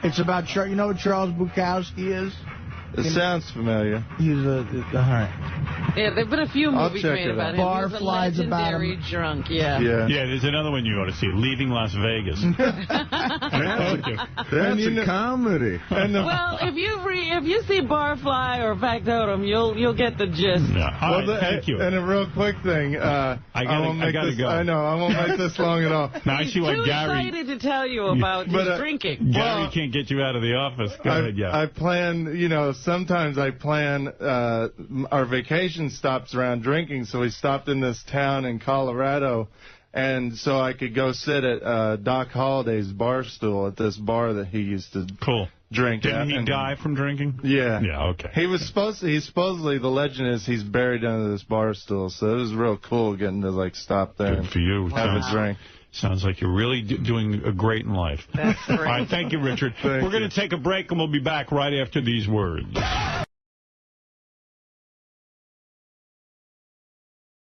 It's about, you know what Charles Bukowski is? It sounds familiar. He's all right. Yeah, there've been a few movies made about him. Barflies about him. Drunk, Yeah, there's another one you ought to see, Leaving Las Vegas. That's a comedy. Well, if you see Barfly or Factotum, you'll get the gist. Yeah. Thank you. And a real quick thing. I gotta go. I know, I won't make this long at all. Now, I see why Gary... excited to tell you about his drinking. Gary can't get you out of the office. Go ahead, I plan, sometimes I plan our vacation stops around drinking, so we stopped in this town in Colorado, and so I could go sit at Doc Holliday's bar stool at this bar that he used to drink at. Didn't he die from drinking? Yeah. Yeah, okay. He's supposedly, the legend is he's buried under this bar stool, so it was real cool getting to, stop there and for you. Have a drink. Sounds like you're really doing great in life. That's great. All right, thank you, Richard. We're going to take a break, and we'll be back right after these words.